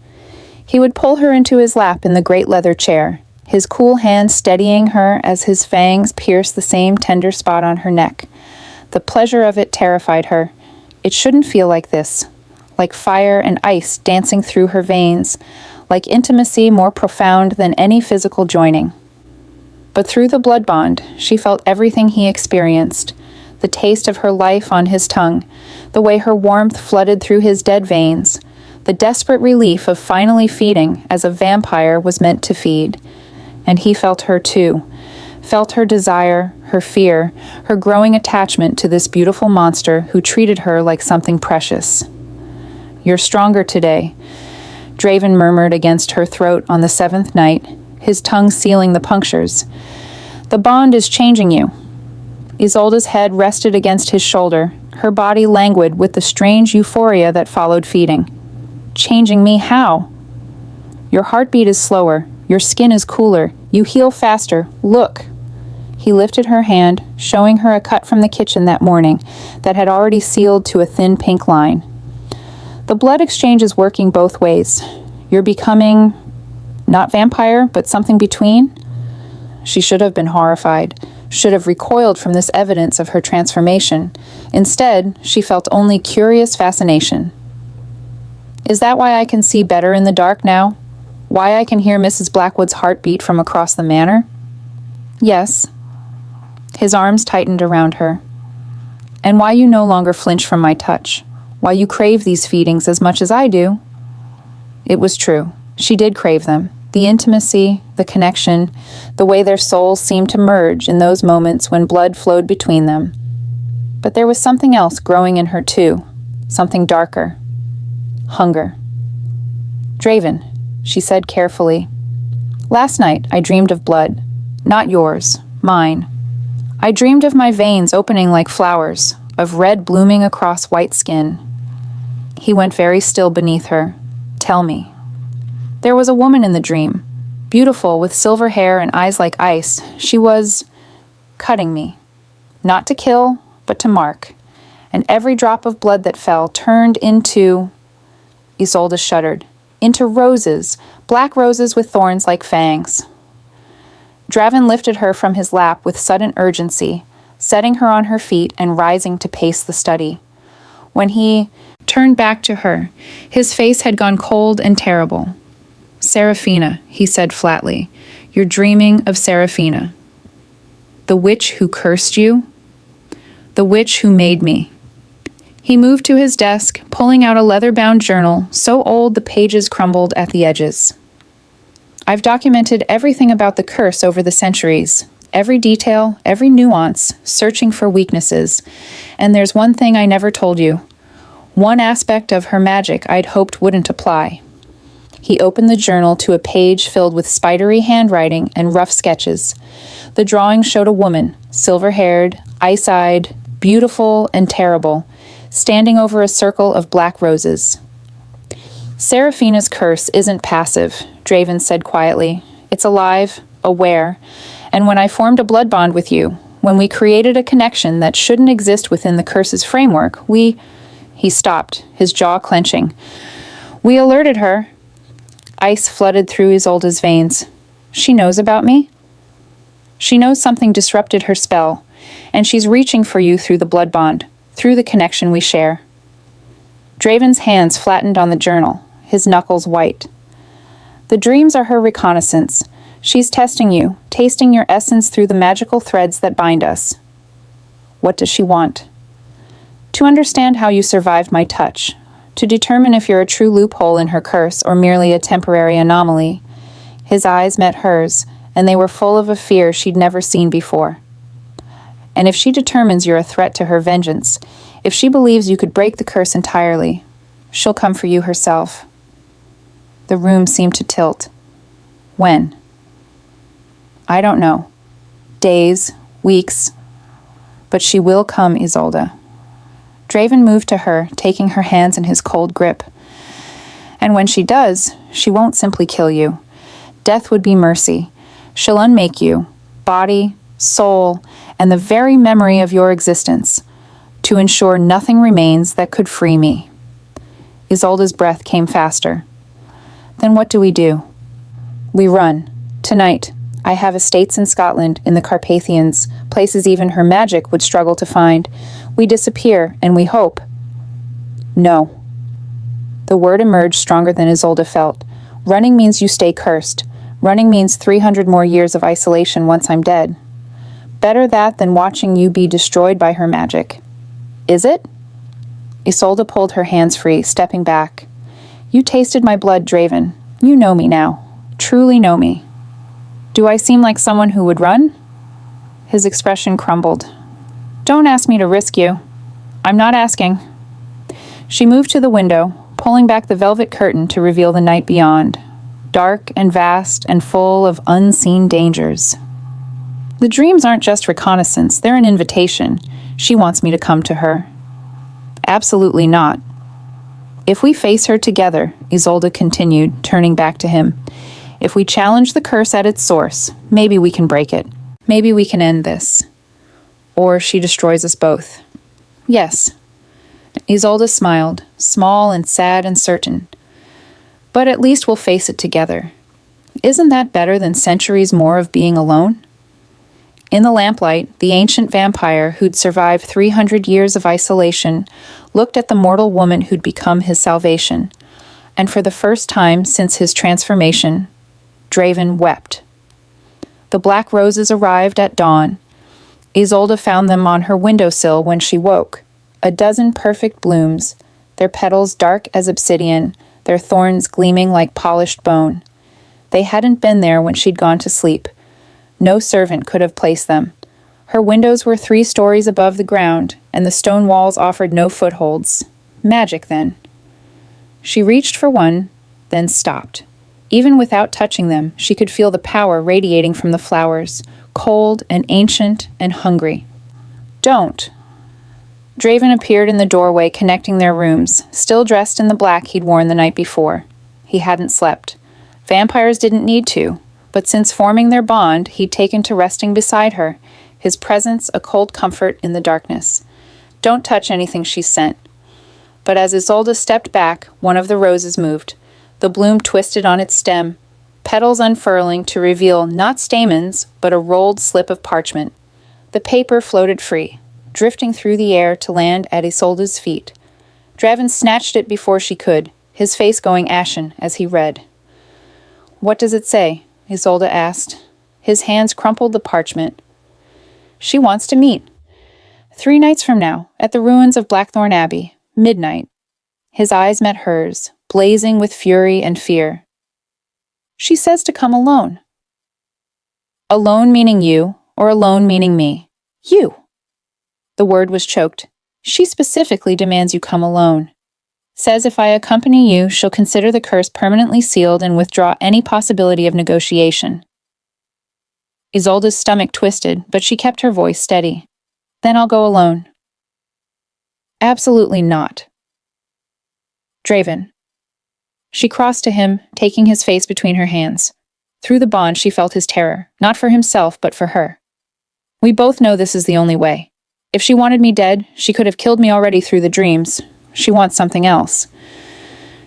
He would pull her into his lap in the great leather chair, his cool hand steadying her as his fangs pierced the same tender spot on her neck. The pleasure of it terrified her. It shouldn't feel like this, like fire and ice dancing through her veins, like intimacy more profound than any physical joining. But through the blood bond, she felt everything he experienced, the taste of her life on his tongue, the way her warmth flooded through his dead veins, the desperate relief of finally feeding as a vampire was meant to feed. And he felt her too, felt her desire, her fear, her growing attachment to this beautiful monster who treated her like something precious. "You're stronger today," Draven murmured against her throat on the 7th night, his tongue sealing the punctures. "The bond is changing you." Isolde's head rested against his shoulder, her body languid with the strange euphoria that followed feeding. "Changing me how?" "Your heartbeat is slower, your skin is cooler, you heal faster, look." He lifted her hand, showing her a cut from the kitchen that morning that had already sealed to a thin pink line. "The blood exchange is working both ways. You're becoming, not vampire, but something between." She should have been horrified, should have recoiled from this evidence of her transformation. Instead, she felt only curious fascination. "Is that why I can see better in the dark now? Why I can hear Mrs. Blackwood's heartbeat from across the manor?" "Yes." His arms tightened around her. "And why you no longer flinch from my touch? Why you crave these feedings as much as I do?" It was true. She did crave them. The intimacy, the connection, the way their souls seemed to merge in those moments when blood flowed between them. But there was something else growing in her too, something darker. Hunger. "Draven," she said carefully, "last night I dreamed of blood. Not yours, mine. I dreamed of my veins opening like flowers, of red blooming across white skin." He went very still beneath her. "Tell me." "There was a woman in the dream, beautiful with silver hair and eyes like ice. She was cutting me. Not to kill, but to mark. And every drop of blood that fell turned into..." Isolde shuddered. "Into roses, black roses with thorns like fangs." Draven lifted her from his lap with sudden urgency, setting her on her feet and rising to pace the study. When he turned back to her, his face had gone cold and terrible. "Seraphina," he said flatly, "you're dreaming of Seraphina. The witch who cursed you? The witch who made me." He moved to his desk, pulling out a leather-bound journal, so old the pages crumbled at the edges. "I've documented everything about the curse over the centuries, every detail, every nuance, searching for weaknesses. And there's one thing I never told you. One aspect of her magic I'd hoped wouldn't apply." He opened the journal to a page filled with spidery handwriting and rough sketches. The drawing showed a woman, silver-haired, ice-eyed, beautiful and terrible, standing over a circle of black roses. "Seraphina's curse isn't passive," Draven said quietly. "It's alive, aware, and when I formed a blood bond with you, when we created a connection that shouldn't exist within the curse's framework, we..." He stopped, his jaw clenching. "We alerted her." Ice flooded through Isolde's veins. "She knows about me?" "She knows something disrupted her spell, and she's reaching for you through the blood bond, through the connection we share." Draven's hands flattened on the journal, his knuckles white. "The dreams are her reconnaissance. She's testing you, tasting your essence through the magical threads that bind us." "What does she want?" "To understand how you survived my touch, to determine if you're a true loophole in her curse or merely a temporary anomaly." His eyes met hers, and they were full of a fear she'd never seen before. "And if she determines you're a threat to her vengeance, if she believes you could break the curse entirely, she'll come for you herself." The room seemed to tilt. "When?" "I don't know. Days, weeks. But she will come, Isolde." Draven moved to her, taking her hands in his cold grip. "And when she does, she won't simply kill you. Death would be mercy. She'll unmake you, body, soul, and the very memory of your existence, to ensure nothing remains that could free me." Isolde's breath came faster. "Then what do we do?" "We run. Tonight. I have estates in Scotland, in the Carpathians, places even her magic would struggle to find. We disappear, and we hope." "No." The word emerged stronger than Isolde felt. "Running means you stay cursed. Running means 300 more years of isolation once I'm dead. Better that than watching you be destroyed by her magic. Is it? Isolde pulled her hands free, stepping back. You tasted my blood, Draven. You know me now. Truly know me. Do I seem like someone who would run? His expression crumbled. Don't ask me to risk you. I'm not asking. She moved to the window, pulling back the velvet curtain to reveal the night beyond, dark and vast and full of unseen dangers. The dreams aren't just reconnaissance, they're an invitation. She wants me to come to her. Absolutely not. If we face her together, Isolde continued, turning back to him, if we challenge the curse at its source, maybe we can break it. Maybe we can end this. Or she destroys us both. Yes. Isolde smiled, small and sad and certain. But at least we'll face it together. Isn't that better than centuries more of being alone? In the lamplight, the ancient vampire who'd survived 300 years of isolation looked at the mortal woman who'd become his salvation, and for the first time since his transformation, Draven wept. The black roses arrived at dawn. Isolde found them on her windowsill when she woke, a dozen perfect blooms, their petals dark as obsidian, their thorns gleaming like polished bone. They hadn't been there when she'd gone to sleep. No servant could have placed them. Her windows were 3 stories above the ground, and the stone walls offered no footholds. Magic, then. She reached for one, then stopped. Even without touching them, she could feel the power radiating from the flowers, cold and ancient and hungry. Don't. Draven appeared in the doorway connecting their rooms, still dressed in the black he'd worn the night before. He hadn't slept. Vampires didn't need to. But since forming their bond, he'd taken to resting beside her, his presence a cold comfort in the darkness. Don't touch anything she sent. But as Isolde stepped back, one of the roses moved. The bloom twisted on its stem, petals unfurling to reveal not stamens, but a rolled slip of parchment. The paper floated free, drifting through the air to land at Isolde's feet. Draven snatched it before she could, his face going ashen as he read. What does it say? Isolde asked. His hands crumpled the parchment. She wants to meet. 3 nights from now, at the ruins of Blackthorn Abbey, midnight. His eyes met hers, blazing with fury and fear. She says to come alone. Alone meaning you, or alone meaning me? You. The word was choked. She specifically demands you come alone. Says if I accompany you, she'll consider the curse permanently sealed and withdraw any possibility of negotiation. Isolde's stomach twisted, but she kept her voice steady. Then I'll go alone. Absolutely not. Draven. She crossed to him, taking his face between her hands. Through the bond, she felt his terror, not for himself, but for her. We both know this is the only way. If she wanted me dead, she could have killed me already through the dreams. She wants something else.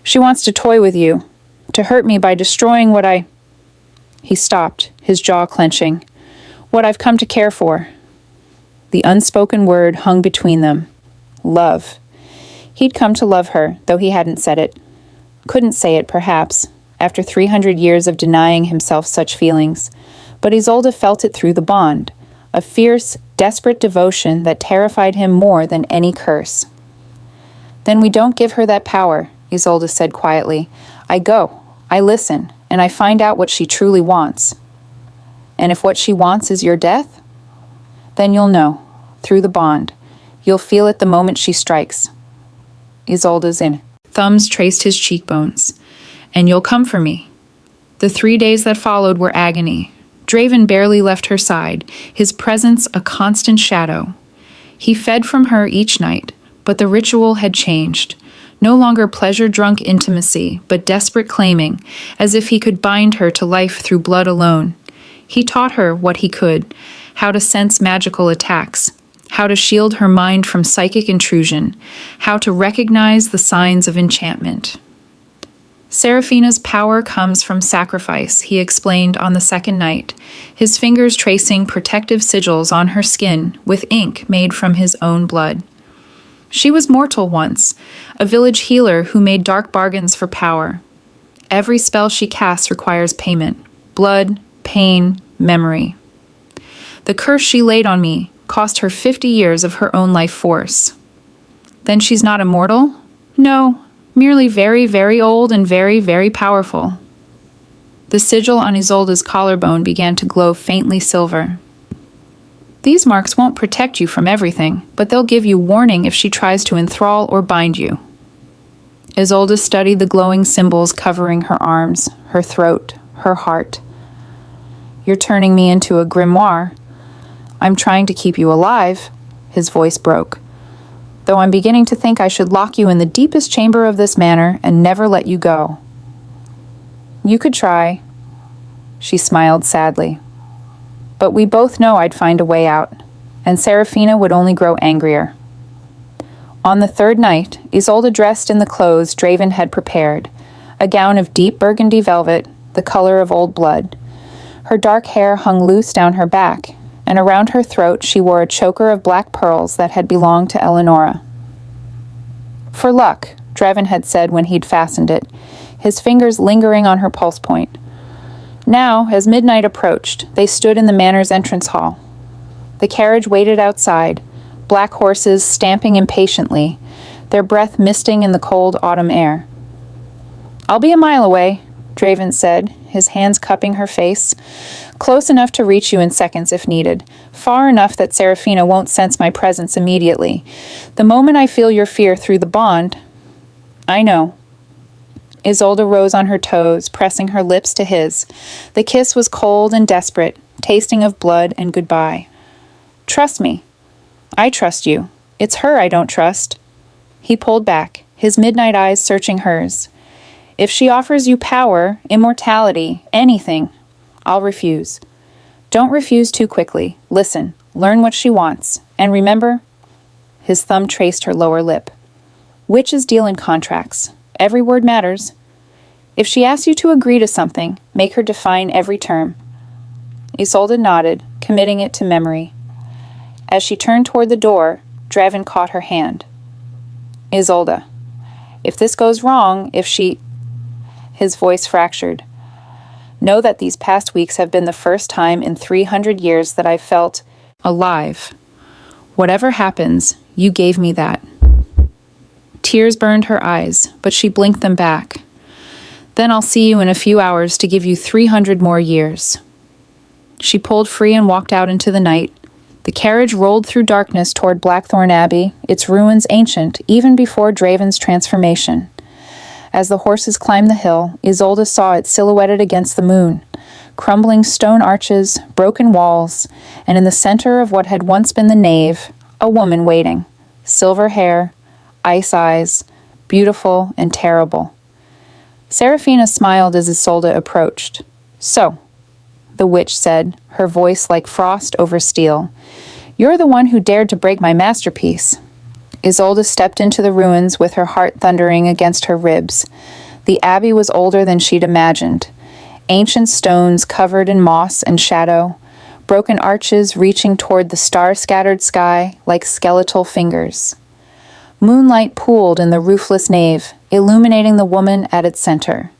She wants to toy with you, to hurt me by destroying what I... He stopped, his jaw clenching. What I've come to care for. The unspoken word hung between them. Love. He'd come to love her, though he hadn't said it. Couldn't say it, perhaps, after 300 years of denying himself such feelings. But Isolde felt it through the bond, a fierce, desperate devotion that terrified him more than any curse. Then we don't give her that power, Isolde said quietly. I go, I listen, and I find out what she truly wants. And if what she wants is your death, then you'll know, through the bond. You'll feel it the moment she strikes. Isolde's in. Thumbs traced his cheekbones. And you'll come for me. The 3 days that followed were agony. Draven barely left her side, his presence a constant shadow. He fed from her each night, but the ritual had changed. No longer pleasure-drunk intimacy, but desperate claiming, as if he could bind her to life through blood alone. He taught her what he could, how to sense magical attacks, how to shield her mind from psychic intrusion, how to recognize the signs of enchantment. Seraphina's power comes from sacrifice, he explained on the second night, his fingers tracing protective sigils on her skin with ink made from his own blood. She was mortal once, a village healer who made dark bargains for power. Every spell she casts requires payment. Blood, pain, memory. The curse she laid on me cost her 50 years of her own life force. Then she's not immortal? No, merely very, very old and very, very powerful. The sigil on Isolde's collarbone began to glow faintly silver. These marks won't protect you from everything, but they'll give you warning if she tries to enthrall or bind you. Isolde studied the glowing symbols covering her arms, her throat, her heart. You're turning me into a grimoire. I'm trying to keep you alive, his voice broke, though I'm beginning to think I should lock you in the deepest chamber of this manor and never let you go. You could try, she smiled sadly. But we both know I'd find a way out, and Serafina would only grow angrier. On the third night, Isolde dressed in the clothes Draven had prepared, a gown of deep burgundy velvet, the color of old blood. Her dark hair hung loose down her back, and around her throat she wore a choker of black pearls that had belonged to Eleonora. For luck, Draven had said when he'd fastened it, his fingers lingering on her pulse point. Now, as midnight approached, they stood in the manor's entrance hall. The carriage waited outside, black horses stamping impatiently, their breath misting in the cold autumn air. I'll be a mile away, Draven said, his hands cupping her face. Close enough to reach you in seconds if needed, far enough that Serafina won't sense my presence immediately. The moment I feel your fear through the bond, I know. Isolde rose on her toes, pressing her lips to his. The kiss was cold and desperate, tasting of blood and goodbye. Trust me. I trust you. It's her I don't trust. He pulled back, his midnight eyes searching hers. If she offers you power, immortality, anything, I'll refuse. Don't refuse too quickly. Listen, learn what she wants. And remember, his thumb traced her lower lip. Witches deal in contracts. Every word matters. If she asks you to agree to something, make her define every term. Isolde nodded, committing it to memory. As she turned toward the door, Draven caught her hand. Isolde, if this goes wrong, if she... His voice fractured. Know that these past weeks have been the first time in 300 years that I felt alive. Whatever happens, you gave me that. Tears burned her eyes, but she blinked them back. Then I'll see you in a few hours to give you 300 more years. She pulled free and walked out into the night. The carriage rolled through darkness toward Blackthorn Abbey, its ruins ancient even before Draven's transformation. As the horses climbed the hill, Isolde saw it silhouetted against the moon, crumbling stone arches, broken walls, and in the center of what had once been the nave, a woman waiting, silver hair, ice eyes, beautiful and terrible. Serafina smiled as Isolde approached. So, the witch said, her voice like frost over steel, you're the one who dared to break my masterpiece. Isolde stepped into the ruins with her heart thundering against her ribs. The abbey was older than she'd imagined. Ancient stones covered in moss and shadow, broken arches reaching toward the star-scattered sky like skeletal fingers. Moonlight pooled in the roofless nave, illuminating the woman at its center.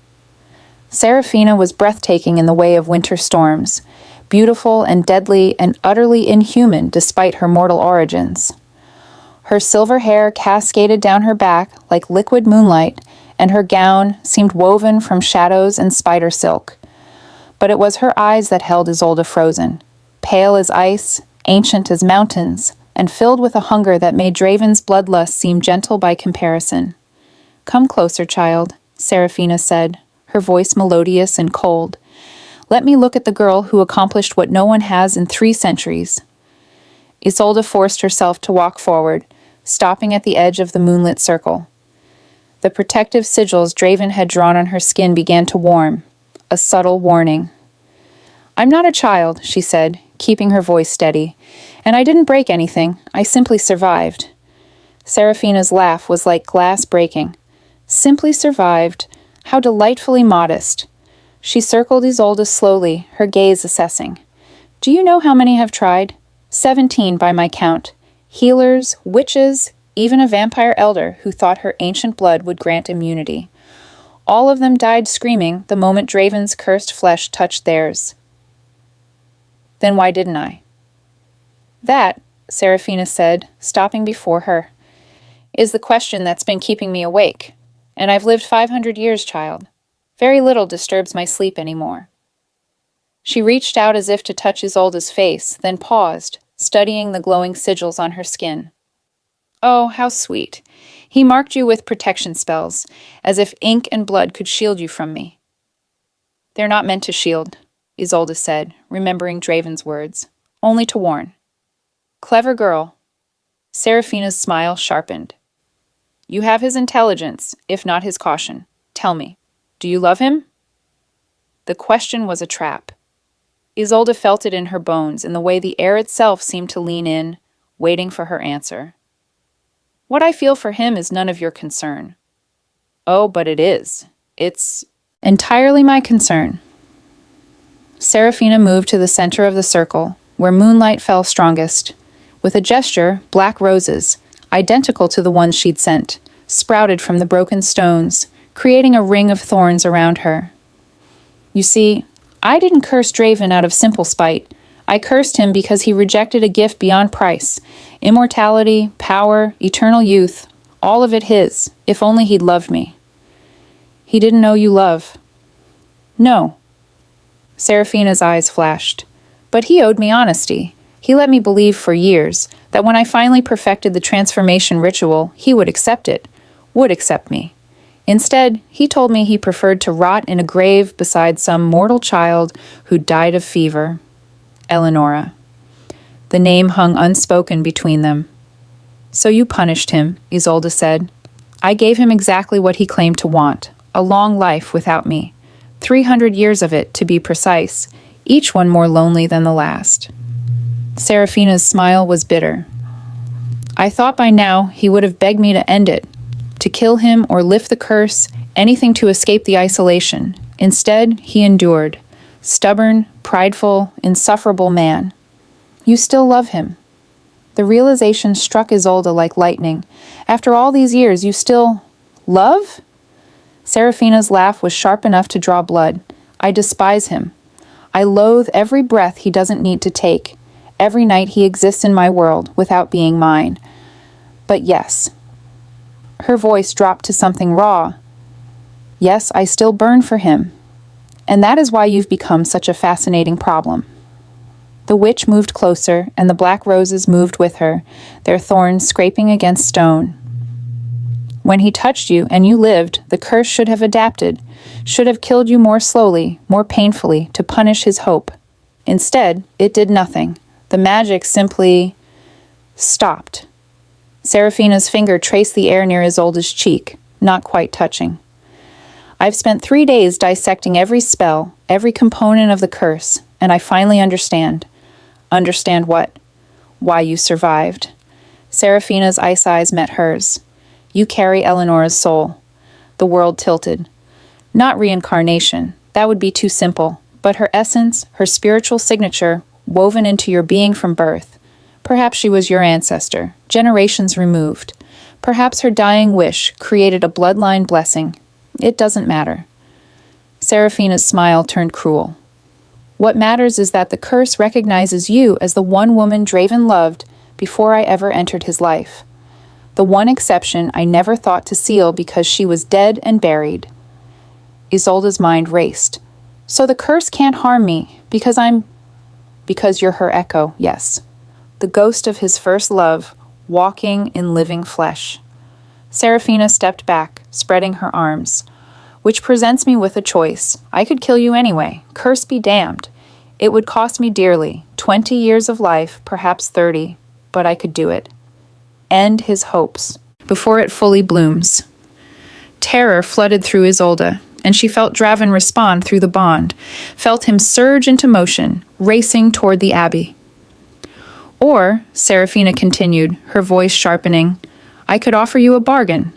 Serafina was breathtaking in the way of winter storms, beautiful and deadly and utterly inhuman despite her mortal origins. Her silver hair cascaded down her back like liquid moonlight, and her gown seemed woven from shadows and spider silk. But it was her eyes that held Isolde frozen, pale as ice, ancient as mountains, and filled with a hunger that made Draven's bloodlust seem gentle by comparison. Come closer, child, Serafina said, her voice melodious and cold. Let me look at the girl who accomplished what no one has in 3 centuries. Isolde forced herself to walk forward, stopping at the edge of the moonlit circle. The protective sigils Draven had drawn on her skin began to warm, a subtle warning. I'm not a child, she said, keeping her voice steady, and I didn't break anything. I simply survived. Serafina's laugh was like glass breaking. Simply survived. How delightfully modest. She circled Isolde slowly, her gaze assessing. Do you know how many have tried? 17 by my count. Healers, witches, even a vampire elder who thought her ancient blood would grant immunity. All of them died screaming the moment Draven's cursed flesh touched theirs. Then why didn't I? That, Seraphina said, stopping before her, is the question that's been keeping me awake. And I've lived 500 years, child. Very little disturbs my sleep anymore. She reached out as if to touch Isolde's face, then paused, studying the glowing sigils on her skin. Oh, how sweet. He marked you with protection spells, as if ink and blood could shield you from me. They're not meant to shield, Isolde said, remembering Draven's words. Only to warn. Clever girl. Seraphina's smile sharpened. You have his intelligence, if not his caution. Tell me, do you love him? The question was a trap. Isolde felt it in her bones, in the way the air itself seemed to lean in, waiting for her answer. What I feel for him is none of your concern. Oh, but it is. It's entirely my concern. Seraphina moved to the center of the circle, where moonlight fell strongest. With a gesture, black roses, identical to the ones she'd sent, sprouted from the broken stones, creating a ring of thorns around her. You see, I didn't curse Draven out of simple spite. I cursed him because he rejected a gift beyond price. Immortality, power, eternal youth, all of it his, if only he'd loved me. He didn't know you love. No. Seraphina's eyes flashed. But he owed me honesty. He let me believe for years that when I finally perfected the transformation ritual, he would accept it, would accept me. Instead, he told me he preferred to rot in a grave beside some mortal child who died of fever. Eleonora. The name hung unspoken between them. So you punished him, Isolde said. I gave him exactly what he claimed to want, a long life without me. 300 years of it, to be precise, each one more lonely than the last. Seraphina's smile was bitter. I thought by now he would have begged me to end it, to kill him or lift the curse, anything to escape the isolation. Instead, he endured. Stubborn, prideful, insufferable man. You still love him. The realization struck Isolde like lightning. After all these years, you still love? Seraphina's laugh was sharp enough to draw blood. I despise him. I loathe every breath he doesn't need to take, every night he exists in my world without being mine. But yes. Her voice dropped to something raw. Yes, I still burn for him. And that is why you've become such a fascinating problem. The witch moved closer, and the black roses moved with her, their thorns scraping against stone. When he touched you and you lived, the curse should have adapted, should have killed you more slowly, more painfully, to punish his hope. Instead, it did nothing. The magic simply stopped. Seraphina's finger traced the air near Isolde's cheek, not quite touching. I've spent 3 days dissecting every spell, every component of the curse, and I finally understand. Understand what? Why you survived. Seraphina's ice eyes met hers. You carry Eleonora's soul. The world tilted. Not reincarnation. That would be too simple. But her essence, her spiritual signature, woven into your being from birth. Perhaps she was your ancestor, generations removed. Perhaps her dying wish created a bloodline blessing. It doesn't matter. Seraphina's smile turned cruel. What matters is that the curse recognizes you as the one woman Draven loved before I ever entered his life. The one exception I never thought to seal because she was dead and buried. Isolde's mind raced. So the curse can't harm me because you're her echo, yes. The ghost of his first love, walking in living flesh. Seraphina stepped back, spreading her arms. Which presents me with a choice. I could kill you anyway. Curse be damned. It would cost me dearly. 20 years of life, perhaps 30. But I could do it. End his hopes, before it fully blooms. Terror flooded through Isolde, and she felt Draven respond through the bond, felt him surge into motion, racing toward the abbey. Or, Seraphina continued, her voice sharpening, I could offer you a bargain.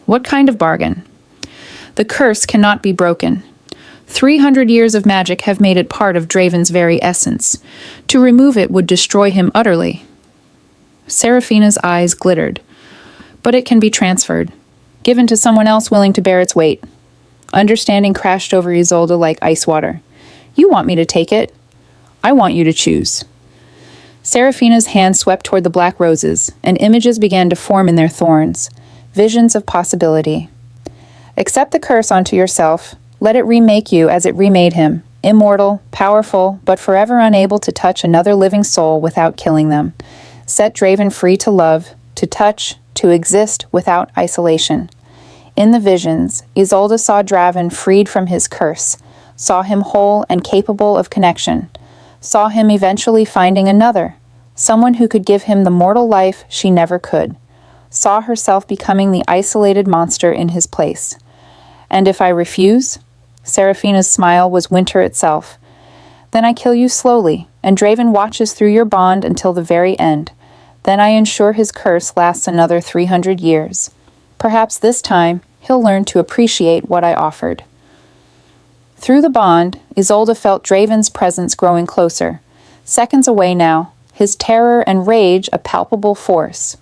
What kind of bargain? The curse cannot be broken. 300 years of magic have made it part of Draven's very essence. To remove it would destroy him utterly. Seraphina's eyes glittered. But it can be transferred, given to someone else willing to bear its weight. Understanding crashed over Isolde like ice water. You want me to take it? I want you to choose. Seraphina's hand swept toward the black roses, and images began to form in their thorns, visions of possibility. Accept the curse onto yourself. Let it remake you as it remade him, immortal, powerful, but forever unable to touch another living soul without killing them. Set Draven free to love, to touch, to exist without isolation. In the visions, Isolde saw Draven freed from his curse, saw him whole and capable of connection, saw him eventually finding another, someone who could give him the mortal life she never could, saw herself becoming the isolated monster in his place. And if I refuse? Seraphina's smile was winter itself. Then I kill you slowly, and Draven watches through your bond until the very end. Then I ensure his curse lasts another 300 years. Perhaps this time, he'll learn to appreciate what I offered. Through the bond, Isolde felt Draven's presence growing closer. Seconds away now, his terror and rage a palpable force.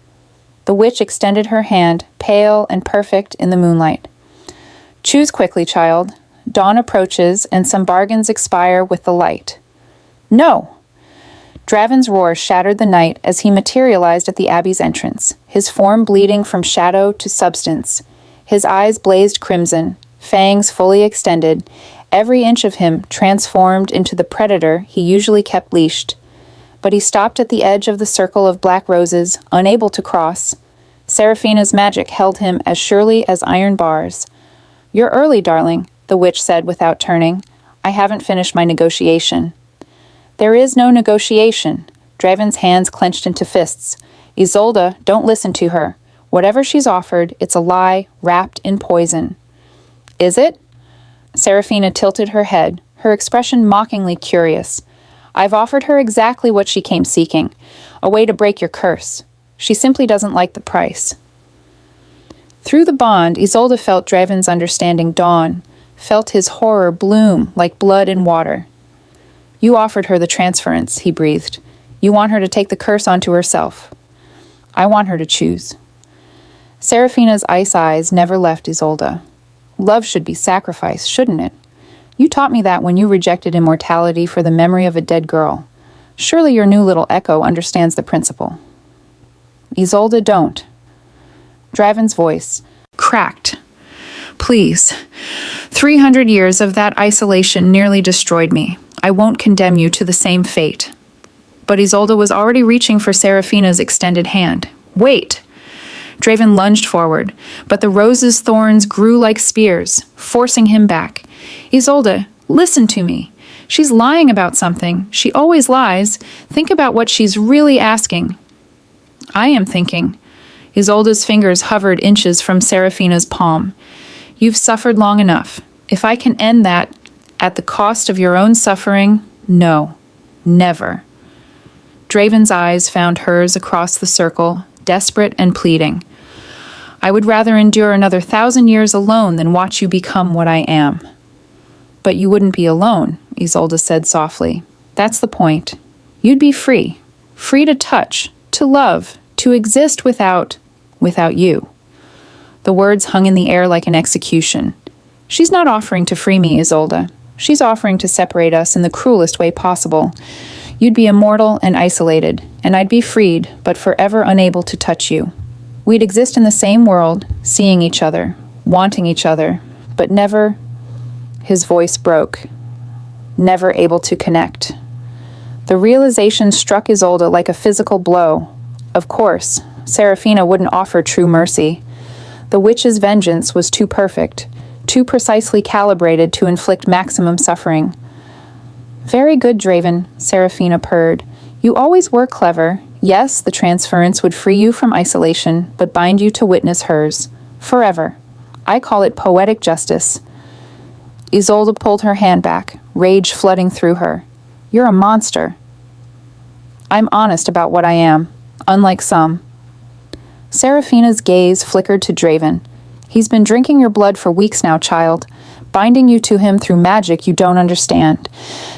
The witch extended her hand, pale and perfect in the moonlight. Choose quickly, child. Dawn approaches, and some bargains expire with the light. No! Draven's roar shattered the night as he materialized at the abbey's entrance, his form bleeding from shadow to substance. His eyes blazed crimson, fangs fully extended, every inch of him transformed into the predator he usually kept leashed. But he stopped at the edge of the circle of black roses, unable to cross. Seraphina's magic held him as surely as iron bars. You're early, darling, the witch said without turning. I haven't finished my negotiation. There is no negotiation. Draven's hands clenched into fists. Isolde, don't listen to her. Whatever she's offered, it's a lie wrapped in poison. Is it? Seraphina tilted her head, her expression mockingly curious. I've offered her exactly what she came seeking, a way to break your curse. She simply doesn't like the price. Through the bond, Isolde felt Draven's understanding dawn, felt his horror bloom like blood in water. You offered her the transference, he breathed. You want her to take the curse onto herself. I want her to choose. Seraphina's ice eyes never left Isolde. Love should be sacrificed, shouldn't it? You taught me that when you rejected immortality for the memory of a dead girl. Surely your new little echo understands the principle. Isolde, don't. Draven's voice cracked. Please. 300 years of that isolation nearly destroyed me. I won't condemn you to the same fate. But Isolde was already reaching for Seraphina's extended hand. Wait! Draven lunged forward, but the rose's thorns grew like spears, forcing him back. Isolde, listen to me. She's lying about something. She always lies. Think about what she's really asking. I am thinking. Isolde's fingers hovered inches from Seraphina's palm. You've suffered long enough. If I can end that at the cost of your own suffering, no, never. Draven's eyes found hers across the circle, desperate and pleading. I would rather endure another 1,000 years alone than watch you become what I am. But you wouldn't be alone, Isolde said softly. That's the point. You'd be free. Free to touch, to love, to exist without you. The words hung in the air like an execution. She's not offering to free me, Isolde. She's offering to separate us in the cruelest way possible. You'd be immortal and isolated, and I'd be freed, but forever unable to touch you. We'd exist in the same world, seeing each other, wanting each other, but never, his voice broke, never able to connect. The realization struck Isolde like a physical blow. Of course, Seraphina wouldn't offer true mercy. The witch's vengeance was too perfect, too precisely calibrated to inflict maximum suffering. Very good, Draven, Seraphina purred. You always were clever. Yes, the transference would free you from isolation, but bind you to witness hers. Forever. I call it poetic justice. Isolde pulled her hand back, rage flooding through her. You're a monster. I'm honest about what I am, unlike some. Seraphina's gaze flickered to Draven. He's been drinking your blood for weeks now, child, binding you to him through magic you don't understand.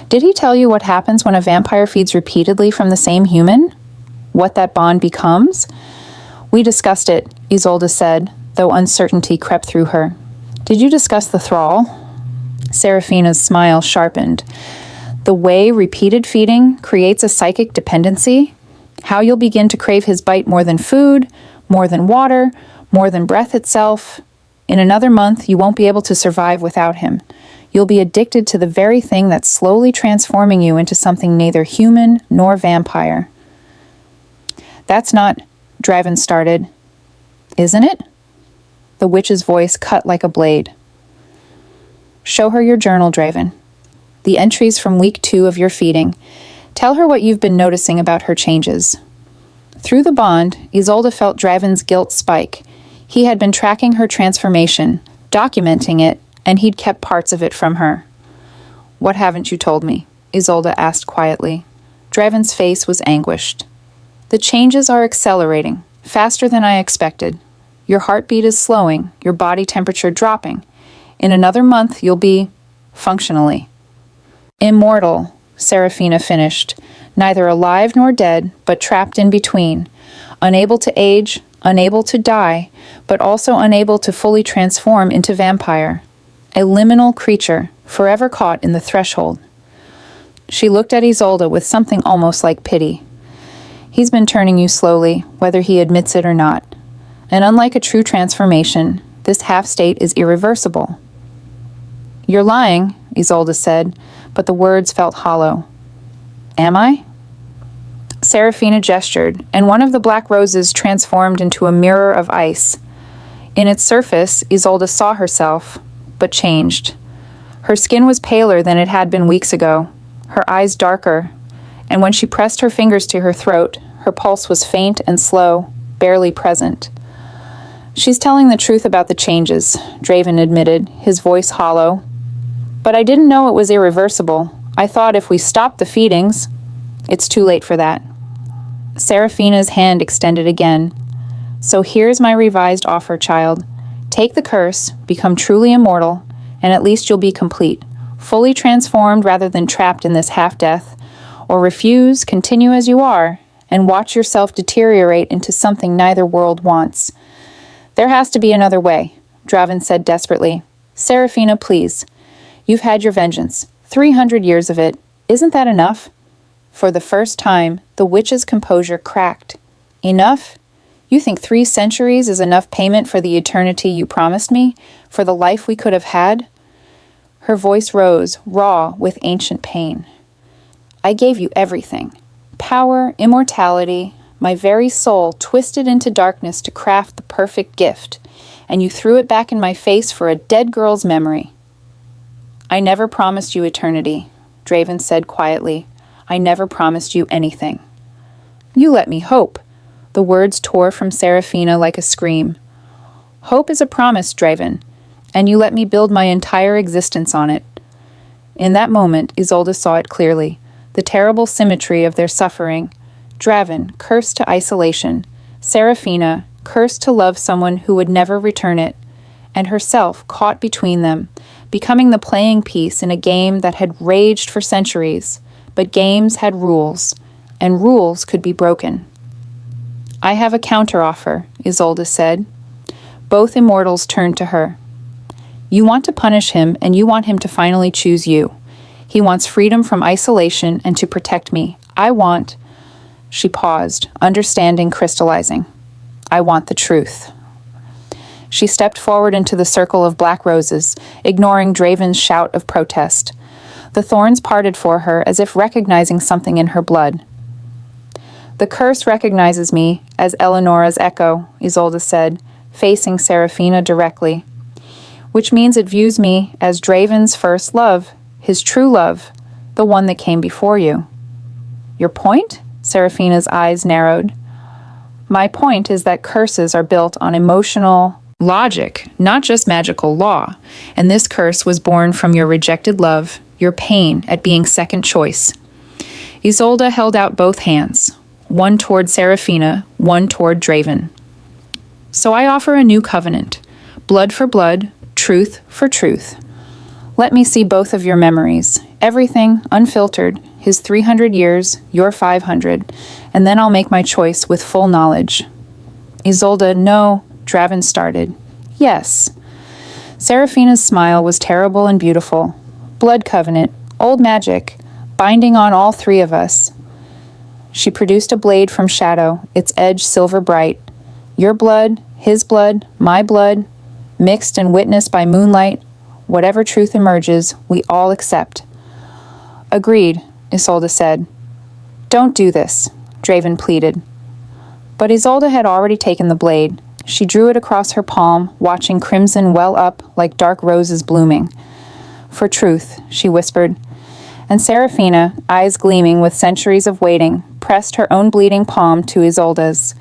Did he tell you what happens when a vampire feeds repeatedly from the same human? What that bond becomes? We discussed it, Isolde said, though uncertainty crept through her. Did you discuss the thrall? Seraphina's smile sharpened. The way repeated feeding creates a psychic dependency? How you'll begin to crave his bite more than food, more than water, more than breath itself. In another month, you won't be able to survive without him. You'll be addicted to the very thing that's slowly transforming you into something neither human nor vampire. That's not, Draven started. Isn't it? The witch's voice cut like a blade. Show her your journal, Draven. The entries from week 2 of your feeding. Tell her what you've been noticing about her changes. Through the bond, Isolde felt Draven's guilt spike. He had been tracking her transformation, documenting it, and he'd kept parts of it from her. What haven't you told me? Isolde asked quietly. Draven's face was anguished. The changes are accelerating, faster than I expected. Your heartbeat is slowing, your body temperature dropping. In another month, you'll be, functionally, immortal, Seraphina finished, neither alive nor dead, but trapped in between, unable to age, unable to die, but also unable to fully transform into vampire. A liminal creature, forever caught in the threshold. She looked at Isolde with something almost like pity. He's been turning you slowly, whether he admits it or not. And unlike a true transformation, this half-state is irreversible. You're lying, Isolde said, but the words felt hollow. Am I? Seraphina gestured, and one of the black roses transformed into a mirror of ice. In its surface, Isolde saw herself, but changed. Her skin was paler than it had been weeks ago, her eyes darker, and when she pressed her fingers to her throat, her pulse was faint and slow, barely present. She's telling the truth about the changes, Draven admitted, his voice hollow. But I didn't know it was irreversible. I thought if we stopped the feedings... It's too late for that. Seraphina's hand extended again. So here's my revised offer, child. Take the curse, become truly immortal, and at least you'll be complete, fully transformed rather than trapped in this half-death, or refuse, continue as you are, and watch yourself deteriorate into something neither world wants. There has to be another way, Draven said desperately. Seraphina, please. You've had your vengeance. 300 years of it. Isn't that enough? For the first time, the witch's composure cracked. Enough? You think 3 centuries is enough payment for the eternity you promised me? For the life we could have had? Her voice rose, raw with ancient pain. I gave you everything. Power, immortality, my very soul twisted into darkness to craft the perfect gift, and you threw it back in my face for a dead girl's memory. I never promised you eternity, Draven said quietly. I never promised you anything. You let me hope. The words tore from Seraphina like a scream. Hope is a promise, Draven, and you let me build my entire existence on it. In that moment, Isolde saw it clearly, the terrible symmetry of their suffering. Draven, cursed to isolation. Seraphina, cursed to love someone who would never return it. And herself caught between them, becoming the playing piece in a game that had raged for centuries. But games had rules, and rules could be broken. I have a counteroffer, Isolde said. Both immortals turned to her. You want to punish him, and you want him to finally choose you. He wants freedom from isolation and to protect me. I want... She paused, understanding crystallizing. I want the truth. She stepped forward into the circle of black roses, ignoring Draven's shout of protest. The thorns parted for her as if recognizing something in her blood. The curse recognizes me as Eleonora's echo, Isolde said, facing Seraphina directly, which means it views me as Draven's first love, his true love, the one that came before you. Your point? Seraphina's eyes narrowed. My point is that curses are built on emotional logic, not just magical law, and this curse was born from your rejected love, your pain at being second choice. Isolde held out both hands, one toward Seraphina, one toward Draven. So I offer a new covenant, blood for blood, truth for truth. Let me see both of your memories, everything unfiltered, his 300 years, your 500, and then I'll make my choice with full knowledge. Isolde, no, Draven started. Yes. Seraphina's smile was terrible and beautiful. Blood covenant, old magic, binding on all three of us. She produced a blade from shadow, its edge silver bright. Your blood, his blood, my blood, mixed and witnessed by moonlight, whatever truth emerges, we all accept. Agreed, Isolde said. Don't do this, Draven pleaded. But Isolde had already taken the blade. She drew it across her palm, watching crimson well up like dark roses blooming. For truth, she whispered. And Seraphina, eyes gleaming with centuries of waiting, pressed her own bleeding palm to Isolde's.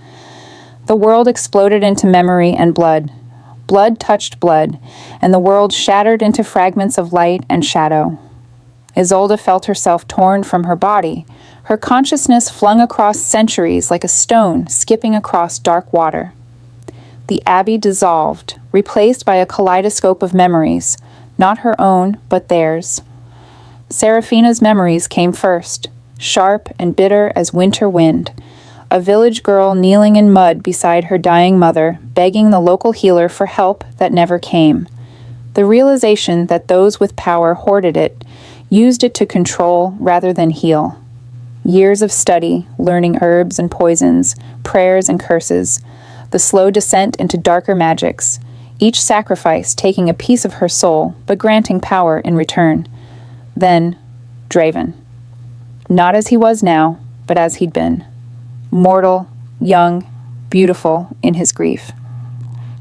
The world exploded into memory and blood. Blood touched blood, and the world shattered into fragments of light and shadow. Isolde felt herself torn from her body, her consciousness flung across centuries like a stone skipping across dark water. The abbey dissolved, replaced by a kaleidoscope of memories, not her own, but theirs. Seraphina's memories came first, sharp and bitter as winter wind. A village girl kneeling in mud beside her dying mother, begging the local healer for help that never came. The realization that those with power hoarded it, used it to control rather than heal. Years of study, learning herbs and poisons, prayers and curses, the slow descent into darker magics, each sacrifice taking a piece of her soul, but granting power in return. Then, Draven. Not as he was now, but as he'd been. Mortal, young, beautiful in his grief.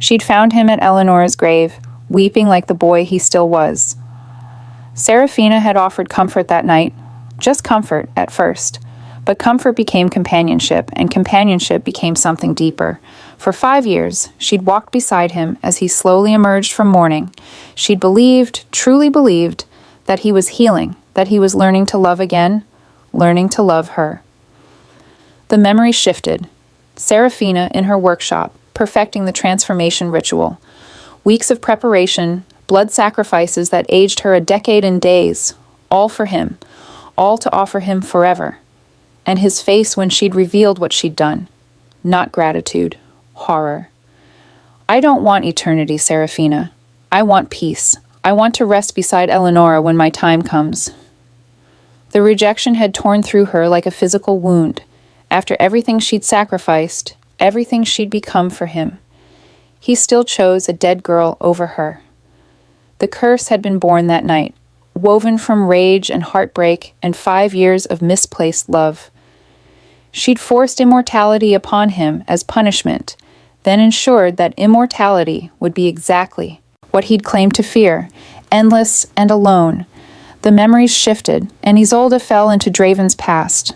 She'd found him at Eleanor's grave, weeping like the boy he still was. Seraphina had offered comfort that night, just comfort at first, but comfort became companionship, and companionship became something deeper. For 5 years, she'd walked beside him as he slowly emerged from mourning. She'd believed, truly believed, that he was healing, that he was learning to love again, learning to love her. The memory shifted. Seraphina in her workshop, perfecting the transformation ritual. Weeks of preparation, blood sacrifices that aged her a decade in days, all for him, all to offer him forever. And his face when she'd revealed what she'd done. Not gratitude, horror. I don't want eternity, Seraphina. I want peace. I want to rest beside Eleonora when my time comes. The rejection had torn through her like a physical wound. After everything she'd sacrificed, everything she'd become for him, he still chose a dead girl over her. The curse had been born that night, woven from rage and heartbreak and 5 years of misplaced love. She'd forced immortality upon him as punishment, then ensured that immortality would be exactly what he'd claimed to fear, endless and alone. The memories shifted, and Isolde fell into Draven's past.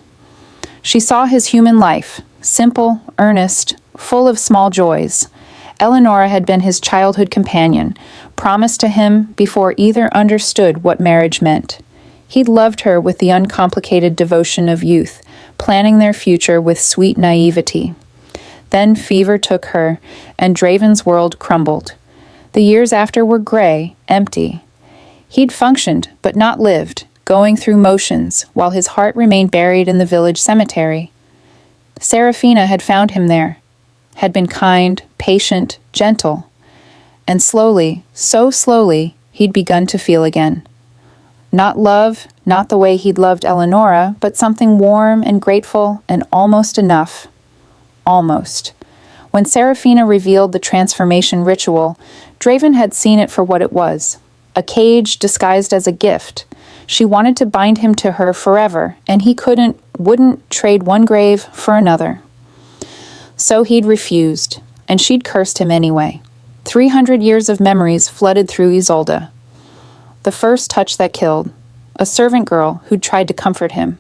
She saw his human life, simple, earnest, full of small joys. Eleonora had been his childhood companion, promised to him before either understood what marriage meant. He'd loved her with the uncomplicated devotion of youth, planning their future with sweet naivety. Then fever took her, and Draven's world crumbled. The years after were gray, empty. He'd functioned, but not lived, going through motions, while his heart remained buried in the village cemetery. Seraphina had found him there, had been kind, patient, gentle, and slowly, so slowly, he'd begun to feel again. Not love, not the way he'd loved Eleonora, but something warm and grateful and almost enough. Almost. When Seraphina revealed the transformation ritual, Draven had seen it for what it was, a cage disguised as a gift. She wanted to bind him to her forever, and he wouldn't trade one grave for another. So he'd refused, and she'd cursed him anyway. 300 years of memories flooded through Isolde. The first touch that killed, a servant girl who'd tried to comfort him,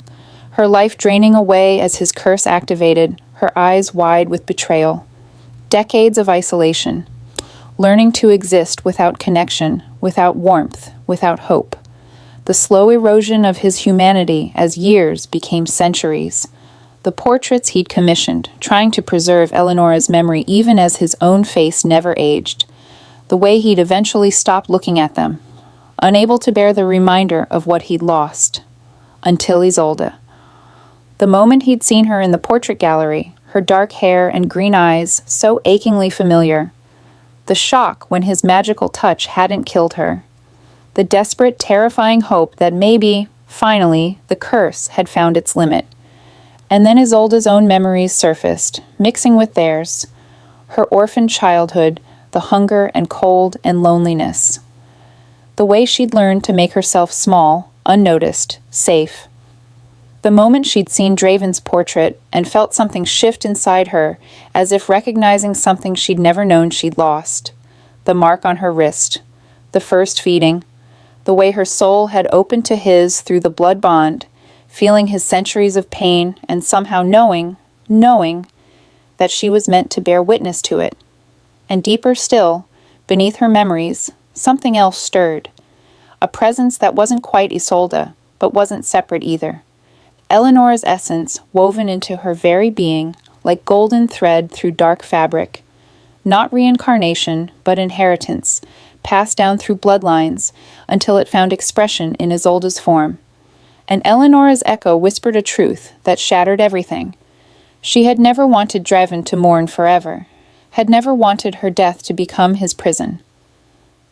her life draining away as his curse activated, her eyes wide with betrayal. Decades of isolation, learning to exist without connection, without warmth, without hope. The slow erosion of his humanity as years became centuries. The portraits he'd commissioned, trying to preserve Eleonora's memory even as his own face never aged. The way he'd eventually stopped looking at them, unable to bear the reminder of what he'd lost. Until Isolde. The moment he'd seen her in the portrait gallery, her dark hair and green eyes so achingly familiar, The shock when his magical touch hadn't killed her. The desperate, terrifying hope that maybe, finally, the curse had found its limit. And then Isolde's own memories surfaced, mixing with theirs. Her orphaned childhood, the hunger and cold and loneliness. The way she'd learned to make herself small, unnoticed, safe. The moment she'd seen Draven's portrait and felt something shift inside her, as if recognizing something she'd never known she'd lost. The mark on her wrist, the first feeding, the way her soul had opened to his through the blood bond, feeling his centuries of pain and somehow knowing that she was meant to bear witness to it. And deeper still, beneath her memories, something else stirred. A presence that wasn't quite Isolde, but wasn't separate either. Eleanor's essence woven into her very being like golden thread through dark fabric. Not reincarnation, but inheritance, passed down through bloodlines until it found expression in Isolde's form. And Eleanor's echo whispered a truth that shattered everything. She had never wanted Draven to mourn forever, had never wanted her death to become his prison.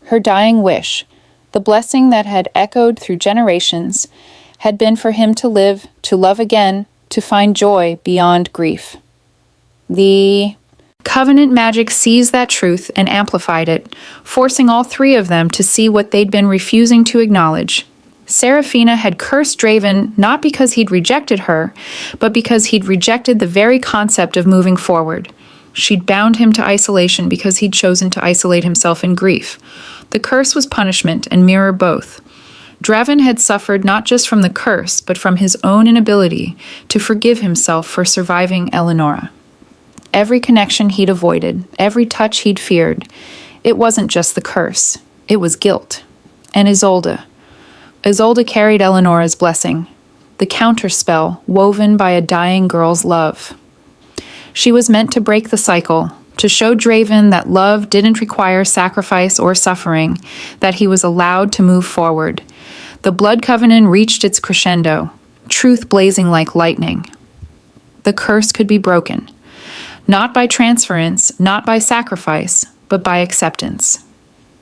Her dying wish, the blessing that had echoed through generations, had been for him to live, to love again, to find joy beyond grief. The Covenant magic seized that truth and amplified it, forcing all three of them to see what they'd been refusing to acknowledge. Seraphina had cursed Draven not because he'd rejected her, but because he'd rejected the very concept of moving forward. She'd bound him to isolation because he'd chosen to isolate himself in grief. The curse was punishment and mirror both. Draven had suffered not just from the curse, but from his own inability to forgive himself for surviving Eleonora. Every connection he'd avoided, every touch he'd feared, it wasn't just the curse, it was guilt. And Isolde. Isolde carried Eleonora's blessing, the counterspell woven by a dying girl's love. She was meant to break the cycle, to show Draven that love didn't require sacrifice or suffering, that he was allowed to move forward. The blood covenant reached its crescendo, truth blazing like lightning. The curse could be broken, not by transference, not by sacrifice, but by acceptance.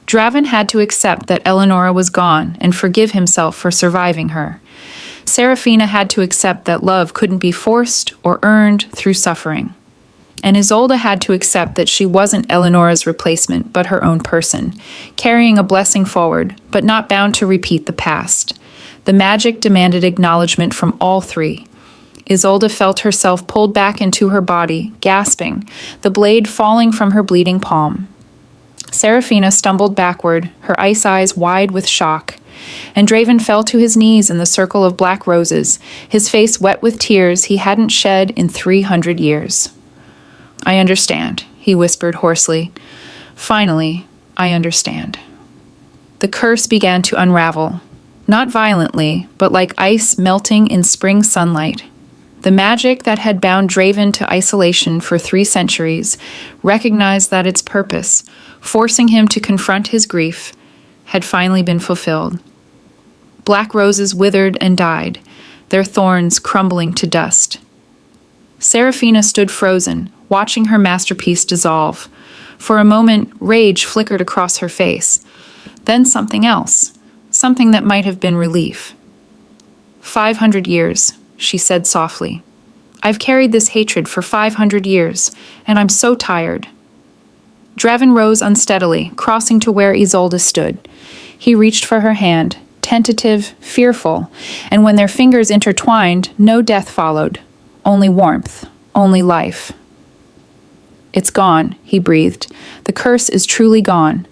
Draven had to accept that Eleonora was gone and forgive himself for surviving her. Seraphina had to accept that love couldn't be forced or earned through suffering. And Isolde had to accept that she wasn't Eleonora's replacement, but her own person, carrying a blessing forward, but not bound to repeat the past. The magic demanded acknowledgement from all three. Isolde felt herself pulled back into her body, gasping, the blade falling from her bleeding palm. Seraphina stumbled backward, her ice eyes wide with shock, and Draven fell to his knees in the circle of black roses, his face wet with tears he hadn't shed in 300 years. "I understand," he whispered hoarsely. "Finally, I understand." The curse began to unravel, not violently, but like ice melting in spring sunlight. The magic that had bound Draven to isolation for 3 centuries recognized that its purpose, forcing him to confront his grief, had finally been fulfilled. Black roses withered and died, their thorns crumbling to dust. Seraphina stood frozen, watching her masterpiece dissolve. For a moment, rage flickered across her face. Then something else, something that might have been relief. 500 years, she said softly. "I've carried this hatred for 500 years, and I'm so tired." Draven rose unsteadily, crossing to where Isolde stood. He reached for her hand, tentative, fearful, and when their fingers intertwined, no death followed. Only warmth, only life. "It's gone," he breathed. "The curse is truly gone."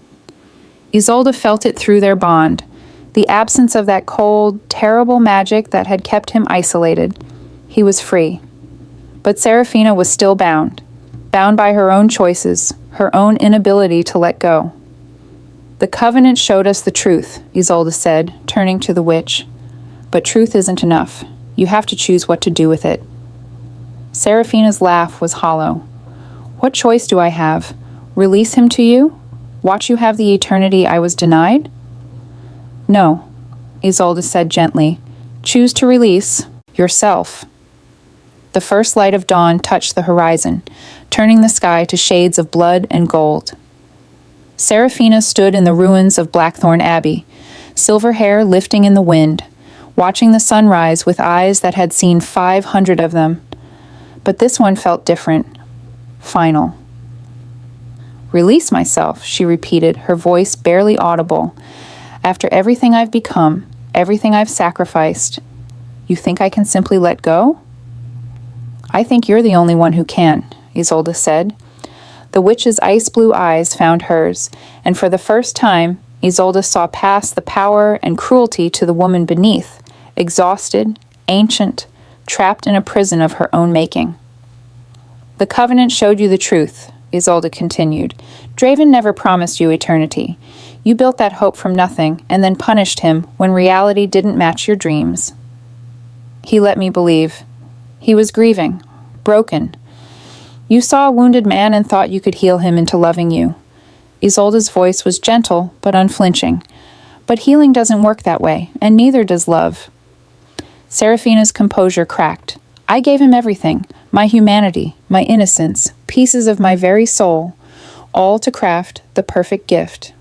Isolde felt it through their bond, the absence of that cold, terrible magic that had kept him isolated. He was free. But Seraphina was still bound by her own choices, her own inability to let go. "The covenant showed us the truth," Isolde said, turning to the witch. "But truth isn't enough. You have to choose what to do with it." Seraphina's laugh was hollow. "What choice do I have? Release him to you? Watch you have the eternity I was denied?" "No," Isolde said gently. "Choose to release yourself." The first light of dawn touched the horizon, turning the sky to shades of blood and gold. Seraphina stood in the ruins of Blackthorn Abbey, silver hair lifting in the wind, watching the sunrise with eyes that had seen 500 of them. But this one felt different, final. "Release myself," she repeated, her voice barely audible. "After everything I've become, everything I've sacrificed, you think I can simply let go?" "I think you're the only one who can," Isolde said. The witch's ice-blue eyes found hers, and for the first time, Isolde saw past the power and cruelty to the woman beneath, exhausted, ancient, trapped in a prison of her own making. "The Covenant showed you the truth," Isolde continued. "Draven never promised you eternity. You built that hope from nothing and then punished him when reality didn't match your dreams. He let me believe. He was grieving, broken. You saw a wounded man and thought you could heal him into loving you." Isolde's voice was gentle but unflinching. "But healing doesn't work that way, and neither does love." Seraphina's composure cracked. "I gave him everything, my humanity, my innocence, pieces of my very soul, all to craft the perfect gift.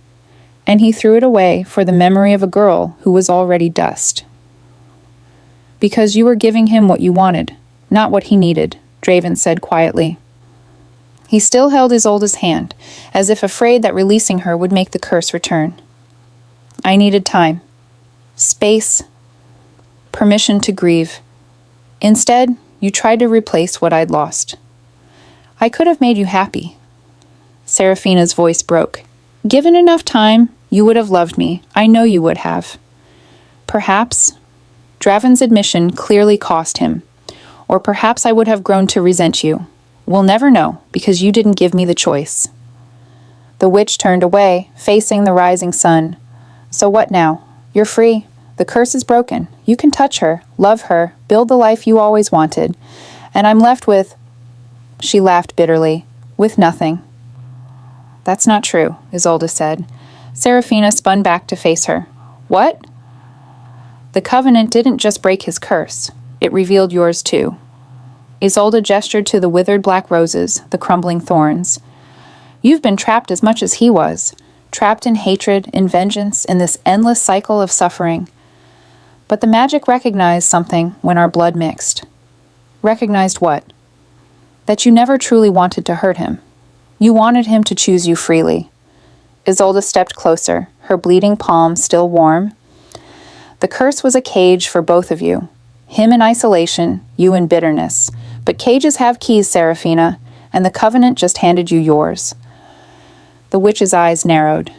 And he threw it away for the memory of a girl who was already dust." "Because you were giving him what you wanted, not what he needed," Draven said quietly. He still held Isolde's hand, as if afraid that releasing her would make the curse return. "I needed time, space, permission to grieve. Instead, you tried to replace what I'd lost. I could have made you happy." Seraphina's voice broke. "Given enough time, you would have loved me. I know you would have. Perhaps Draven's admission clearly cost him, or perhaps I would have grown to resent you. We'll never know, because you didn't give me the choice." The witch turned away, facing the rising sun. "So what now? You're free. The curse is broken. You can touch her, love her, build the life you always wanted. And I'm left with—" She laughed bitterly. "With nothing." "That's not true," Isolde said. Seraphina spun back to face her. "What?" "The Covenant didn't just break his curse. It revealed yours too." Isolde gestured to the withered black roses, the crumbling thorns. "You've been trapped as much as he was. Trapped in hatred, in vengeance, in this endless cycle of suffering. But the magic recognized something when our blood mixed." "Recognized what?" "That you never truly wanted to hurt him. You wanted him to choose you freely." Isolde stepped closer, her bleeding palm still warm. "The curse was a cage for both of you. Him in isolation, you in bitterness. But cages have keys, Seraphina, and the Covenant just handed you yours." The witch's eyes narrowed.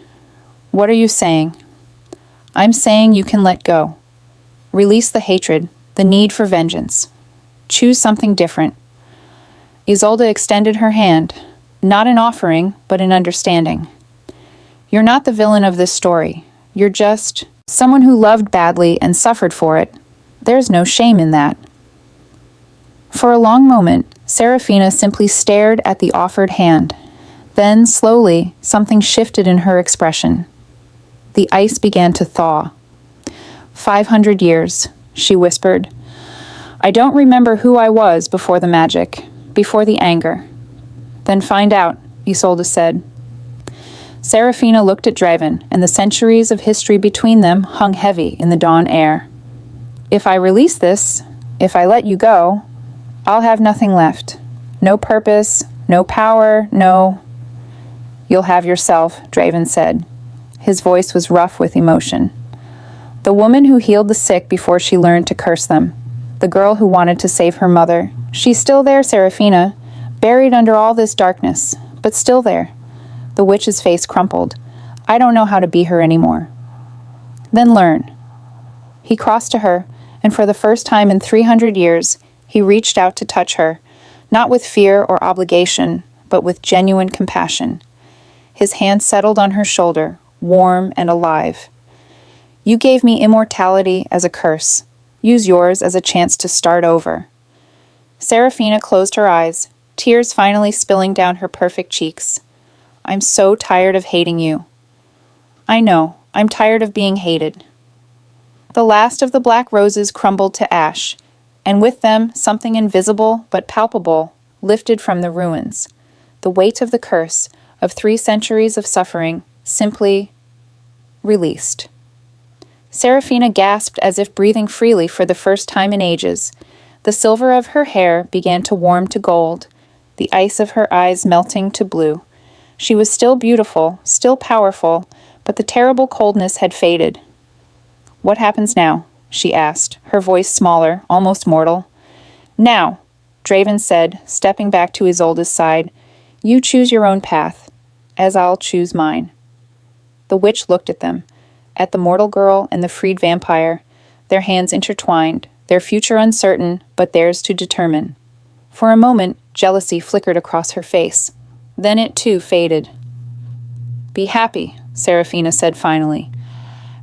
"What are you saying?" "I'm saying you can let go. Release the hatred, the need for vengeance. Choose something different." Isolde extended her hand, not in offering, but in understanding. "You're not the villain of this story. You're just someone who loved badly and suffered for it. There's no shame in that." For a long moment, Seraphina simply stared at the offered hand. Then, slowly, something shifted in her expression. The ice began to thaw. 500 years, she whispered. "I don't remember who I was before the magic, before the anger." "Then find out," Isolde said. Seraphina looked at Draven, and the centuries of history between them hung heavy in the dawn air. "If I release this, if I let you go, I'll have nothing left. No purpose, no power, no—" "You'll have yourself," Draven said. His voice was rough with emotion. "The woman who healed the sick before she learned to curse them. The girl who wanted to save her mother. She's still there, Seraphina, buried under all this darkness, but still there." The witch's face crumpled. "I don't know how to be her anymore." "Then learn." He crossed to her, and for the first time in 300 years, he reached out to touch her, not with fear or obligation, but with genuine compassion. His hand settled on her shoulder, warm and alive. "You gave me immortality as a curse. Use yours as a chance to start over." Seraphina closed her eyes, tears finally spilling down her perfect cheeks. "I'm so tired of hating you." "I know. I'm tired of being hated." The last of the black roses crumbled to ash, and with them something invisible but palpable lifted from the ruins. The weight of the curse, of 3 centuries of suffering, simply released. Serafina gasped as if breathing freely for the first time in ages. The silver of her hair began to warm to gold, the ice of her eyes melting to blue. She was still beautiful, still powerful, but the terrible coldness had faded. "What happens now?" she asked, her voice smaller, almost mortal. "Now," Draven said, stepping back to Isolde's side, "you choose your own path, as I'll choose mine." The witch looked at them, at the mortal girl and the freed vampire, their hands intertwined, their future uncertain, but theirs to determine. For a moment, jealousy flickered across her face. Then it too faded. "Be happy," Serafina said finally.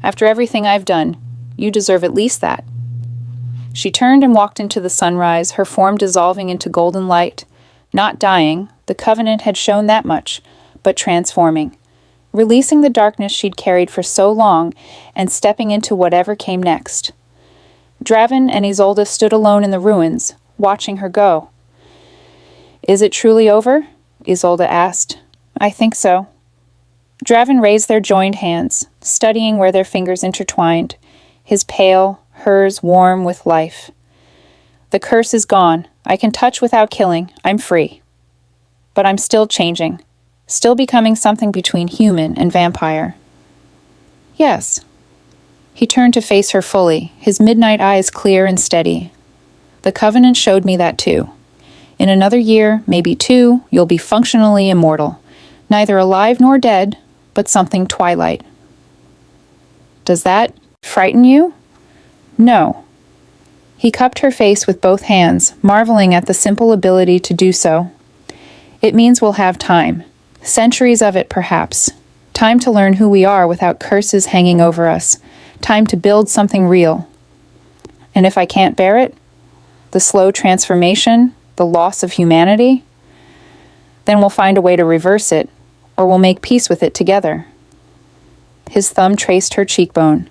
"After everything I've done, you deserve at least that." She turned and walked into the sunrise, her form dissolving into golden light. Not dying, the Covenant had shown that much, but transforming. Releasing the darkness she'd carried for so long and stepping into whatever came next. Draven and Isolde stood alone in the ruins, watching her go. "Is it truly over?" Isolde asked. "I think so." Draven raised their joined hands, studying where their fingers intertwined, his pale, hers warm with life. "The curse is gone. I can touch without killing. I'm free. But I'm still changing, still becoming something between human and vampire." "Yes." He turned to face her fully, his midnight eyes clear and steady. "The Covenant showed me that too. In another year, maybe 2, you'll be functionally immortal. Neither alive nor dead, but something twilight." "Does that frighten you?" "No." He cupped her face with both hands, marveling at the simple ability to do so. "It means we'll have time. Centuries of it, perhaps. Time to learn who we are without curses hanging over us. Time to build something real. And if I can't bear it, the slow transformation, the loss of humanity, then we'll find a way to reverse it, or we'll make peace with it together." His thumb traced her cheekbone.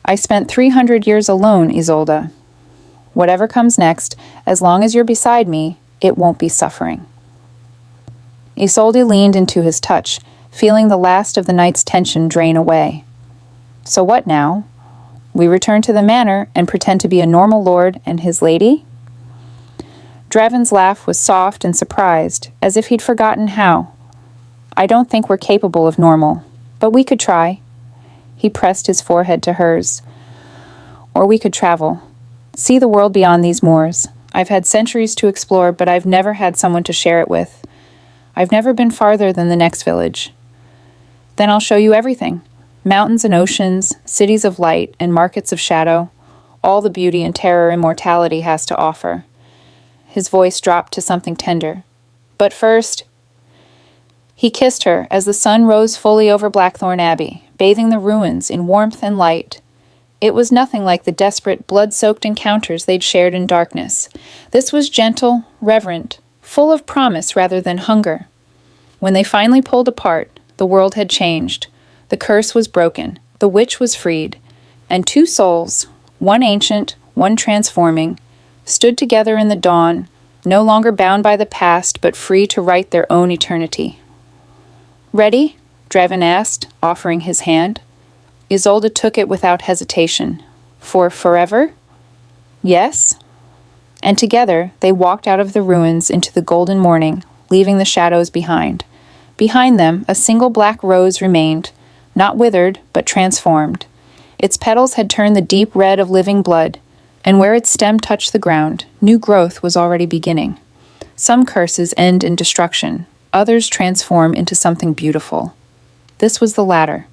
"I spent 300 years alone, Isolde. Whatever comes next, as long as you're beside me, it won't be suffering." Isolde leaned into his touch, feeling the last of the night's tension drain away. "So what now? We return to the manor and pretend to be a normal lord and his lady?" Draven's laugh was soft and surprised, as if he'd forgotten how. "I don't think we're capable of normal, but we could try." He pressed his forehead to hers. "Or we could travel. See the world beyond these moors. I've had centuries to explore, but I've never had someone to share it with. I've never been farther than the next village. Then I'll show you everything. Mountains and oceans, cities of light and markets of shadow, all the beauty and terror immortality has to offer." His voice dropped to something tender. "But first..." He kissed her as the sun rose fully over Blackthorn Abbey, bathing the ruins in warmth and light. It was nothing like the desperate, blood-soaked encounters they'd shared in darkness. This was gentle, reverent, full of promise rather than hunger. When they finally pulled apart, the world had changed. The curse was broken, the witch was freed, and 2 souls, one ancient, one transforming, stood together in the dawn, no longer bound by the past, but free to write their own eternity. "Ready?" Draven asked, offering his hand. Isolde took it without hesitation. "For forever?" "Yes." And together they walked out of the ruins into the golden morning, leaving the shadows behind. Behind them, a single black rose remained, not withered, but transformed. Its petals had turned the deep red of living blood, and where its stem touched the ground, new growth was already beginning. Some curses end in destruction, others transform into something beautiful. This was the latter.